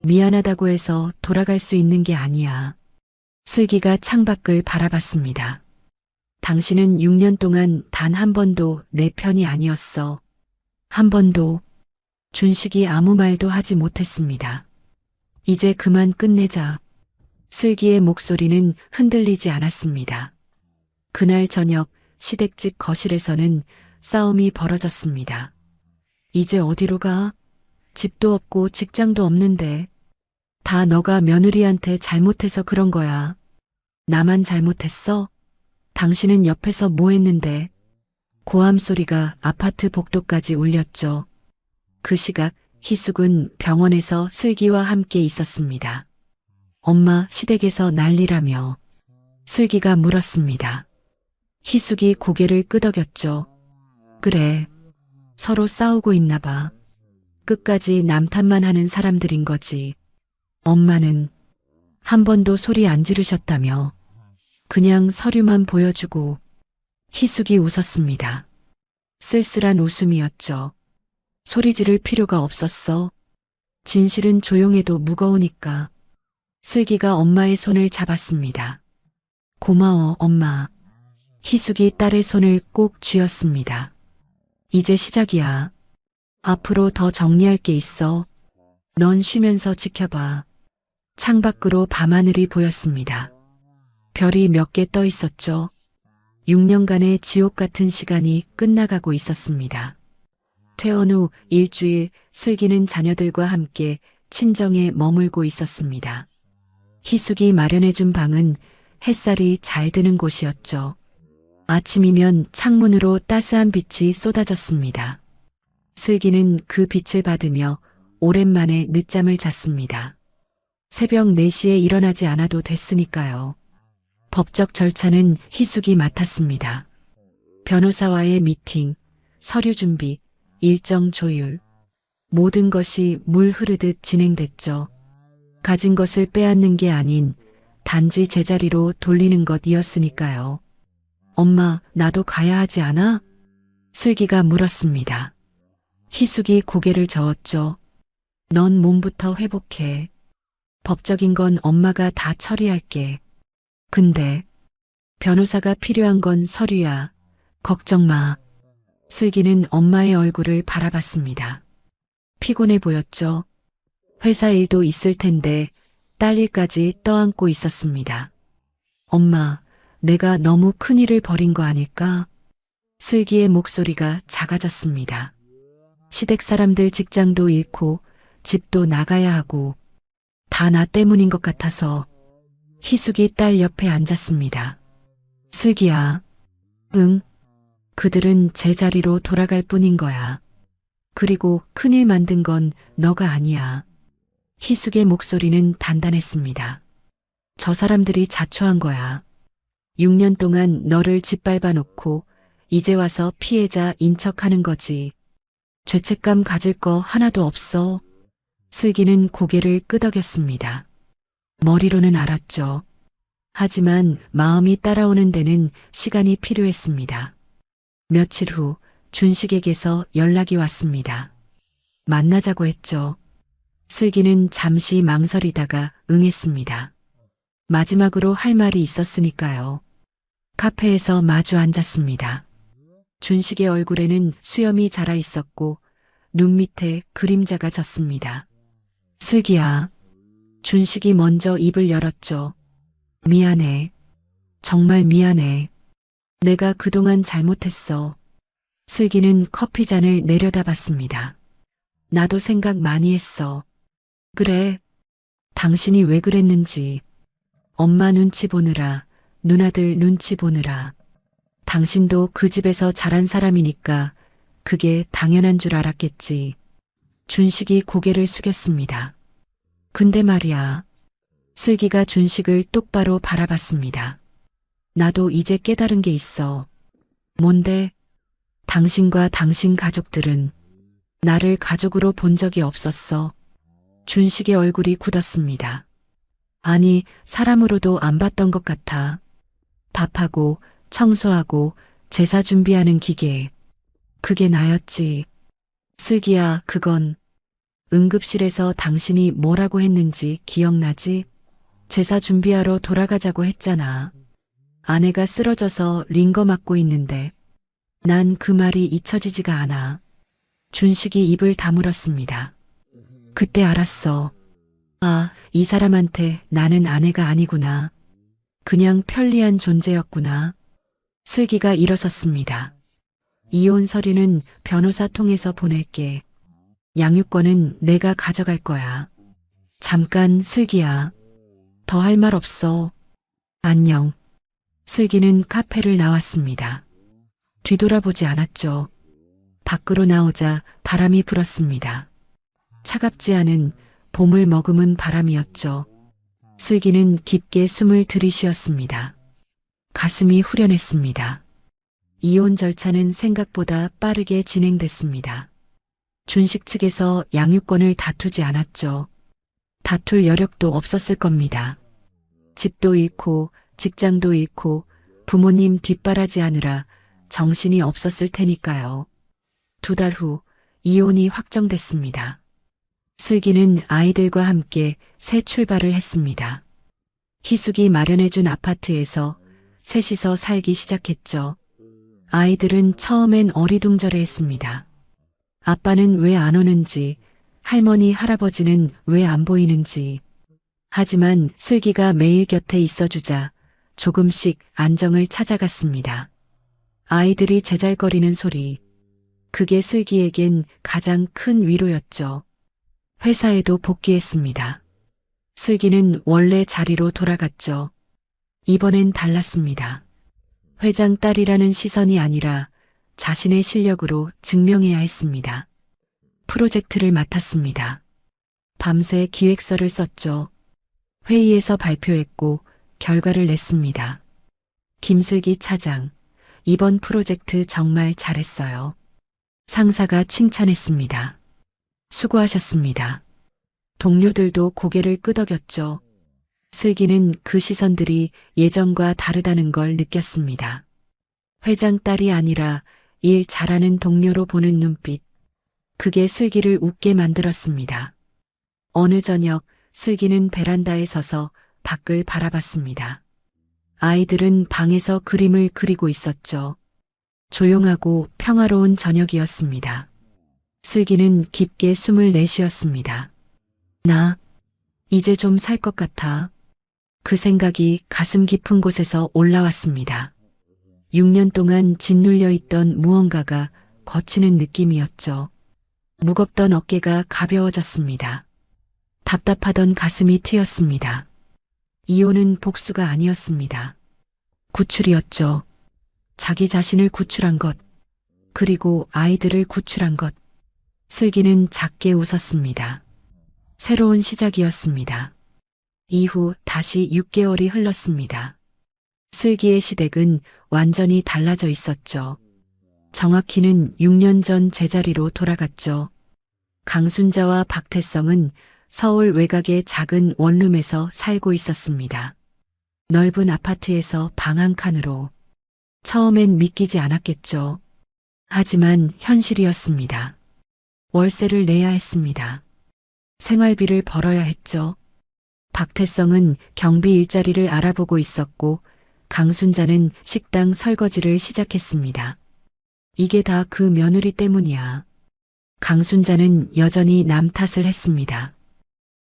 미안하다고 해서 돌아갈 수 있는 게 아니야. 슬기가 창밖을 바라봤습니다. 당신은 6년 동안 단 한 번도 내 편이 아니었어. 한 번도. 준식이 아무 말도 하지 못했습니다. 이제 그만 끝내자. 슬기의 목소리는 흔들리지 않았습니다. 그날 저녁 시댁집 거실에서는 싸움이 벌어졌습니다. 이제 어디로 가? 집도 없고 직장도 없는데. 다 너가 며느리한테 잘못해서 그런 거야. 나만 잘못했어? 당신은 옆에서 뭐 했는데? 고함 소리가 아파트 복도까지 울렸죠. 그 시각 희숙은 병원에서 슬기와 함께 있었습니다. 엄마, 시댁에서 난리라며. 슬기가 물었습니다. 희숙이 고개를 끄덕였죠. 그래, 서로 싸우고 있나 봐. 끝까지 남 탓만 하는 사람들인 거지. 엄마는 한 번도 소리 안 지르셨다며. 그냥 서류만 보여주고. 희숙이 웃었습니다. 쓸쓸한 웃음이었죠. 소리 지를 필요가 없었어. 진실은 조용해도 무거우니까. 슬기가 엄마의 손을 잡았습니다. 고마워, 엄마. 희숙이 딸의 손을 꼭 쥐었습니다. 이제 시작이야. 앞으로 더 정리할 게 있어. 넌 쉬면서 지켜봐. 창밖으로 밤하늘이 보였습니다. 별이 몇 개 떠 있었죠. 6년간의 지옥 같은 시간이 끝나가고 있었습니다. 퇴원 후 일주일 슬기는 자녀들과 함께 친정에 머물고 있었습니다. 희숙이 마련해준 방은 햇살이 잘 드는 곳이었죠. 아침이면 창문으로 따스한 빛이 쏟아졌습니다. 슬기는 그 빛을 받으며 오랜만에 늦잠을 잤습니다. 새벽 4시에 일어나지 않아도 됐으니까요. 법적 절차는 희숙이 맡았습니다. 변호사와의 미팅, 서류 준비, 일정 조율. 모든 것이 물 흐르듯 진행됐죠. 가진 것을 빼앗는 게 아닌 단지 제자리로 돌리는 것이었으니까요. 엄마, 나도 가야 하지 않아? 슬기가 물었습니다. 희숙이 고개를 저었죠. 넌 몸부터 회복해. 법적인 건 엄마가 다 처리할게. 근데 변호사가 필요한 건 서류야. 걱정 마. 슬기는 엄마의 얼굴을 바라봤습니다. 피곤해 보였죠. 회사 일도 있을 텐데 딸 일까지 떠안고 있었습니다. 엄마, 내가 너무 큰일을 벌인 거 아닐까? 슬기의 목소리가 작아졌습니다. 시댁 사람들 직장도 잃고 집도 나가야 하고 다 나 때문인 것 같아서. 희숙이 딸 옆에 앉았습니다. 슬기야. 응. 그들은 제자리로 돌아갈 뿐인 거야. 그리고 큰일 만든 건 너가 아니야. 희숙의 목소리는 단단했습니다. 저 사람들이 자초한 거야. 6년 동안 너를 짓밟아 놓고 이제 와서 피해자인 척하는 거지. 죄책감 가질 거 하나도 없어. 슬기는 고개를 끄덕였습니다. 머리로는 알았죠. 하지만 마음이 따라오는 데는 시간이 필요했습니다. 며칠 후 준식에게서 연락이 왔습니다. 만나자고 했죠. 슬기는 잠시 망설이다가 응했습니다. 마지막으로 할 말이 있었으니까요. 카페에서 마주 앉았습니다. 준식의 얼굴에는 수염이 자라 있었고 눈 밑에 그림자가 졌습니다. 슬기야. 준식이 먼저 입을 열었죠. 미안해. 정말 미안해. 내가 그동안 잘못했어. 슬기는 커피잔을 내려다봤습니다. 나도 생각 많이 했어. 그래. 당신이 왜 그랬는지. 엄마 눈치 보느라, 누나들 눈치 보느라. 당신도 그 집에서 자란 사람이니까 그게 당연한 줄 알았겠지. 준식이 고개를 숙였습니다. 근데 말이야. 슬기가 준식을 똑바로 바라봤습니다. 나도 이제 깨달은 게 있어. 뭔데? 당신과 당신 가족들은 나를 가족으로 본 적이 없었어. 준식의 얼굴이 굳었습니다. 아니, 사람으로도 안 봤던 것 같아. 밥하고 청소하고 제사 준비하는 기계. 그게 나였지. 슬기야, 그건 응급실에서 당신이 뭐라고 했는지 기억나지? 제사 준비하러 돌아가자고 했잖아. 아내가 쓰러져서 링거 맞고 있는데 난 그 말이 잊혀지지가 않아. 준식이 입을 다물었습니다. 그때 알았어. 아, 이 사람한테 나는 아내가 아니구나. 그냥 편리한 존재였구나. 슬기가 일어섰습니다. 이혼 서류는 변호사 통해서 보낼게. 양육권은 내가 가져갈 거야. 잠깐, 슬기야. 더 할 말 없어. 안녕. 슬기는 카페를 나왔습니다. 뒤돌아보지 않았죠. 밖으로 나오자 바람이 불었습니다. 차갑지 않은 봄을 머금은 바람이었죠. 슬기는 깊게 숨을 들이쉬었습니다. 가슴이 후련했습니다. 이혼 절차는 생각보다 빠르게 진행됐습니다. 준식 측에서 양육권을 다투지 않았죠. 다툴 여력도 없었을 겁니다. 집도 잃고 직장도 잃고 부모님 뒷바라지하느라 정신이 없었을 테니까요. 2달 후 이혼이 확정됐습니다. 슬기는 아이들과 함께 새 출발을 했습니다. 희숙이 마련해준 아파트에서 셋이서 살기 시작했죠. 아이들은 처음엔 어리둥절해했습니다. 아빠는 왜 안 오는지, 할머니, 할아버지는 왜 안 보이는지. 하지만 슬기가 매일 곁에 있어주자 조금씩 안정을 찾아갔습니다. 아이들이 제잘거리는 소리, 그게 슬기에겐 가장 큰 위로였죠. 회사에도 복귀했습니다. 슬기는 원래 자리로 돌아갔죠. 이번엔 달랐습니다. 회장 딸이라는 시선이 아니라 자신의 실력으로 증명해야 했습니다. 프로젝트를 맡았습니다. 밤새 기획서를 썼죠. 회의에서 발표했고 결과를 냈습니다. 김슬기 차장, 이번 프로젝트 정말 잘했어요. 상사가 칭찬했습니다. 수고하셨습니다. 동료들도 고개를 끄덕였죠. 슬기는 그 시선들이 예전과 다르다는 걸 느꼈습니다. 회장 딸이 아니라 일 잘하는 동료로 보는 눈빛. 그게 슬기를 웃게 만들었습니다. 어느 저녁 슬기는 베란다에 서서 밖을 바라봤습니다. 아이들은 방에서 그림을 그리고 있었죠. 조용하고 평화로운 저녁이었습니다. 슬기는 깊게 숨을 내쉬었습니다. 나 이제 좀 살 것 같아. 그 생각이 가슴 깊은 곳에서 올라왔습니다. 6년 동안 짓눌려 있던 무언가가 거치는 느낌이었죠. 무겁던 어깨가 가벼워졌습니다. 답답하던 가슴이 트였습니다. 이혼은 복수가 아니었습니다. 구출이었죠. 자기 자신을 구출한 것, 그리고 아이들을 구출한 것. 슬기는 작게 웃었습니다. 새로운 시작이었습니다. 이후 다시 6개월이 흘렀습니다. 슬기의 시댁은 완전히 달라져 있었죠. 정확히는 6년 전 제자리로 돌아갔죠. 강순자와 박태성은 서울 외곽의 작은 원룸에서 살고 있었습니다. 넓은 아파트에서 방 한 칸으로. 처음엔 믿기지 않았겠죠. 하지만 현실이었습니다. 월세를 내야 했습니다. 생활비를 벌어야 했죠. 박태성은 경비 일자리를 알아보고 있었고 강순자는 식당 설거지를 시작했습니다. 이게 다 그 며느리 때문이야. 강순자는 여전히 남 탓을 했습니다.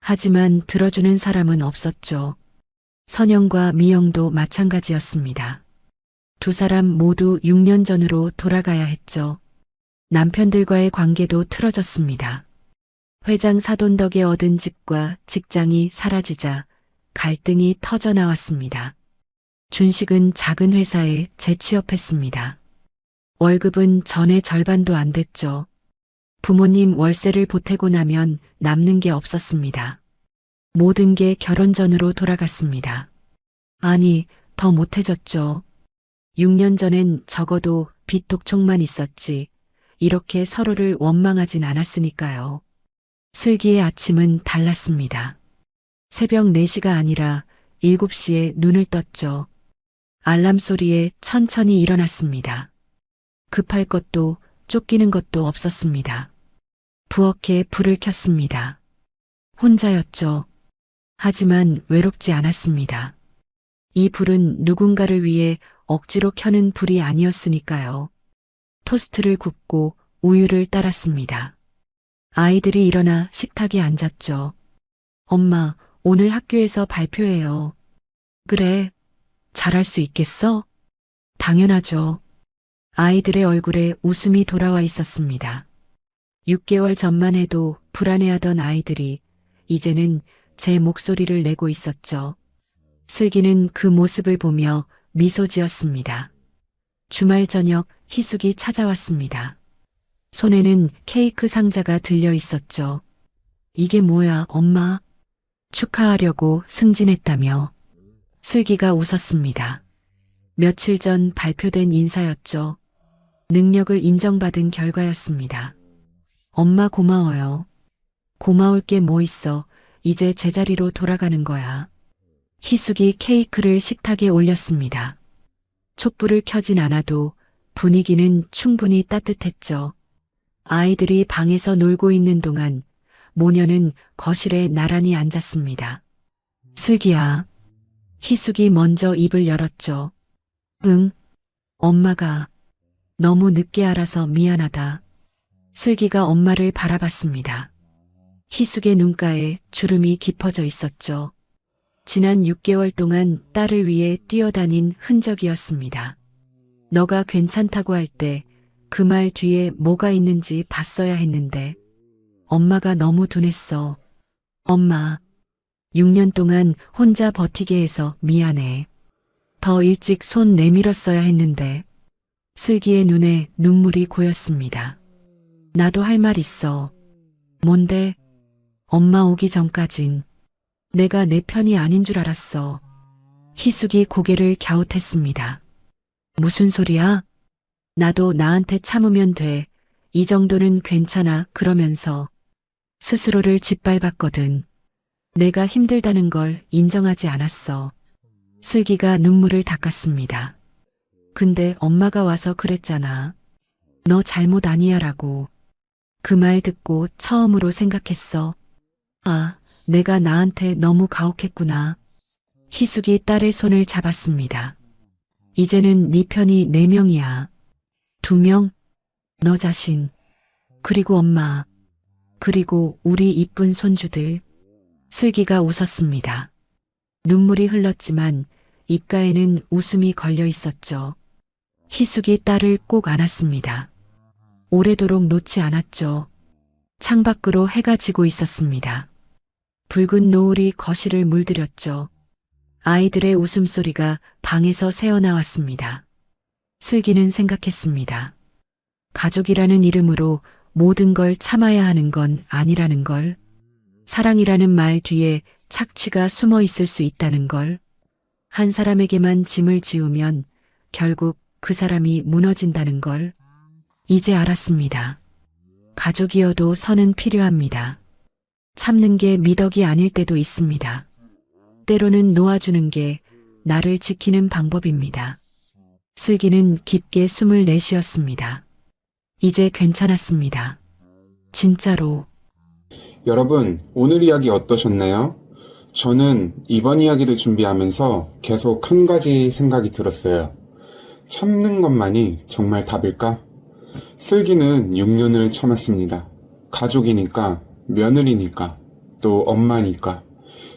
하지만 들어주는 사람은 없었죠. 선영과 미영도 마찬가지였습니다. 두 사람 모두 6년 전으로 돌아가야 했죠. 남편들과의 관계도 틀어졌습니다. 회장 사돈 덕에 얻은 집과 직장이 사라지자 갈등이 터져 나왔습니다. 준식은 작은 회사에 재취업했습니다. 월급은 전의 절반도 안 됐죠. 부모님 월세를 보태고 나면 남는 게 없었습니다. 모든 게 결혼 전으로 돌아갔습니다. 아니, 더 못해졌죠. 6년 전엔 적어도 빚 독촉만 있었지 이렇게 서로를 원망하진 않았으니까요. 슬기의 아침은 달랐습니다. 새벽 4시가 아니라 7시에 눈을 떴죠. 알람 소리에 천천히 일어났습니다. 급할 것도 쫓기는 것도 없었습니다. 부엌에 불을 켰습니다. 혼자였죠. 하지만 외롭지 않았습니다. 이 불은 누군가를 위해 억지로 켜는 불이 아니었으니까요. 토스트를 굽고 우유를 따랐습니다. 아이들이 일어나 식탁에 앉았죠. 엄마, 오늘 학교에서 발표해요. 그래, 잘할 수 있겠어? 당연하죠. 아이들의 얼굴에 웃음이 돌아와 있었습니다. 6개월 전만 해도 불안해하던 아이들이 이제는 제 목소리를 내고 있었죠. 슬기는 그 모습을 보며 미소 지었습니다. 주말 저녁 희숙이 찾아왔습니다. 손에는 케이크 상자가 들려 있었죠. 이게 뭐야, 엄마? 축하하려고 승진했다며. 슬기가 웃었습니다. 며칠 전 발표된 인사였죠. 능력을 인정받은 결과였습니다. 엄마 고마워요. 고마울 게 뭐 있어. 이제 제자리로 돌아가는 거야. 희숙이 케이크를 식탁에 올렸습니다. 촛불을 켜진 않아도 분위기는 충분히 따뜻했죠. 아이들이 방에서 놀고 있는 동안 모녀는 거실에 나란히 앉았습니다. 슬기야. 희숙이 먼저 입을 열었죠. 응. 엄마가 너무 늦게 알아서 미안하다. 슬기가 엄마를 바라봤습니다. 희숙의 눈가에 주름이 깊어져 있었죠. 지난 6개월 동안 딸을 위해 뛰어다닌 흔적이었습니다. 너가 괜찮다고 할 때 그 말 뒤에 뭐가 있는지 봤어야 했는데 엄마가 너무 둔했어. 엄마, 6년 동안 혼자 버티게 해서 미안해. 더 일찍 손 내밀었어야 했는데. 슬기의 눈에 눈물이 고였습니다. 나도 할 말 있어. 뭔데? 엄마 오기 전까진 내가 내 편이 아닌 줄 알았어. 희숙이 고개를 갸웃했습니다. 무슨 소리야? 나도 나한테 참으면 돼. 이 정도는 괜찮아. 그러면서 스스로를 짓밟았거든. 내가 힘들다는 걸 인정하지 않았어. 슬기가 눈물을 닦았습니다. 근데 엄마가 와서 그랬잖아. 너 잘못 아니야라고. 그 말 듣고 처음으로 생각했어. 아, 내가 나한테 너무 가혹했구나. 희숙이 딸의 손을 잡았습니다. 이제는 네 편이 4명이야. 2명? 너 자신. 그리고 엄마. 그리고 우리 이쁜 손주들. 슬기가 웃었습니다. 눈물이 흘렀지만 입가에는 웃음이 걸려 있었죠. 희숙이 딸을 꼭 안았습니다. 오래도록 놓지 않았죠. 창밖으로 해가 지고 있었습니다. 붉은 노을이 거실을 물들였죠. 아이들의 웃음소리가 방에서 새어나왔습니다. 슬기는 생각했습니다. 가족이라는 이름으로 모든 걸 참아야 하는 건 아니라는 걸. 사랑이라는 말 뒤에 착취가 숨어 있을 수 있다는 걸. 한 사람에게만 짐을 지우면 결국 그 사람이 무너진다는 걸. 이제 알았습니다. 가족이어도 선은 필요합니다. 참는 게 미덕이 아닐 때도 있습니다. 때로는 놓아주는 게 나를 지키는 방법입니다. 슬기는 깊게 숨을 내쉬었습니다. 이제 괜찮았습니다. 진짜로. 여러분, 오늘 이야기 어떠셨나요? 저는 이번 이야기를 준비하면서 계속 한 가지 생각이 들었어요. 참는 것만이 정말 답일까? 슬기는 6년을 참았습니다. 가족이니까, 며느리니까, 또 엄마니까.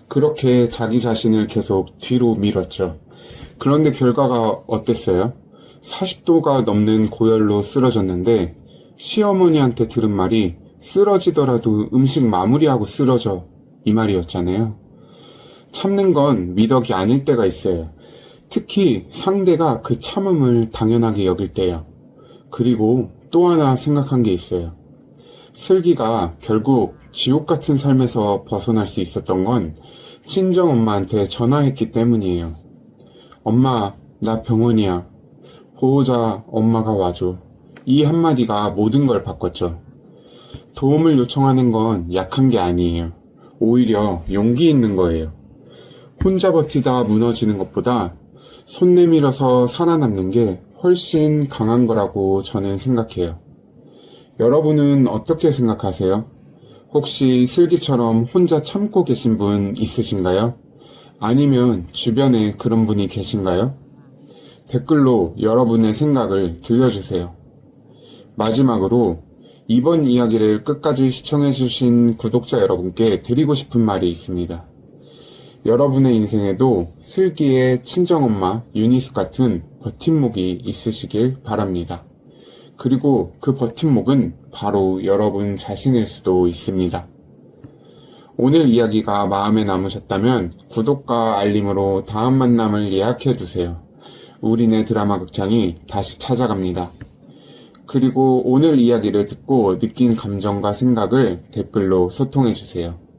그렇게 자기 자신을 계속 뒤로 밀었죠. 그런데 결과가 어땠어요? 40도가 넘는 고열로 쓰러졌는데 시어머니한테 들은 말이 쓰러지더라도 음식 마무리하고 쓰러져 이 말이었잖아요. 참는 건 미덕이 아닐 때가 있어요. 특히 상대가 그 참음을 당연하게 여길 때요. 그리고 또 하나 생각한 게 있어요. 슬기가 결국 지옥 같은 삶에서 벗어날 수 있었던 건 친정엄마한테 전화했기 때문이에요. 엄마, 나 병원이야. 보호자 엄마가 와줘. 이 한마디가 모든 걸 바꿨죠. 도움을 요청하는 건 약한 게 아니에요. 오히려 용기 있는 거예요. 혼자 버티다 무너지는 것보다 손 내밀어서 살아남는 게 훨씬 강한 거라고 저는 생각해요. 여러분은 어떻게 생각하세요? 혹시 슬기처럼 혼자 참고 계신 분 있으신가요? 아니면 주변에 그런 분이 계신가요? 댓글로 여러분의 생각을 들려주세요. 마지막으로 이번 이야기를 끝까지 시청해주신 구독자 여러분께 드리고 싶은 말이 있습니다. 여러분의 인생에도 슬기의 친정엄마 유니스 같은 버팀목이 있으시길 바랍니다. 그리고 그 버팀목은 바로 여러분 자신일 수도 있습니다. 오늘 이야기가 마음에 남으셨다면 구독과 알림으로 다음 만남을 예약해두세요. 우리네 드라마 극장이 다시 찾아갑니다. 그리고 오늘 이야기를 듣고 느낀 감정과 생각을 댓글로 소통해주세요.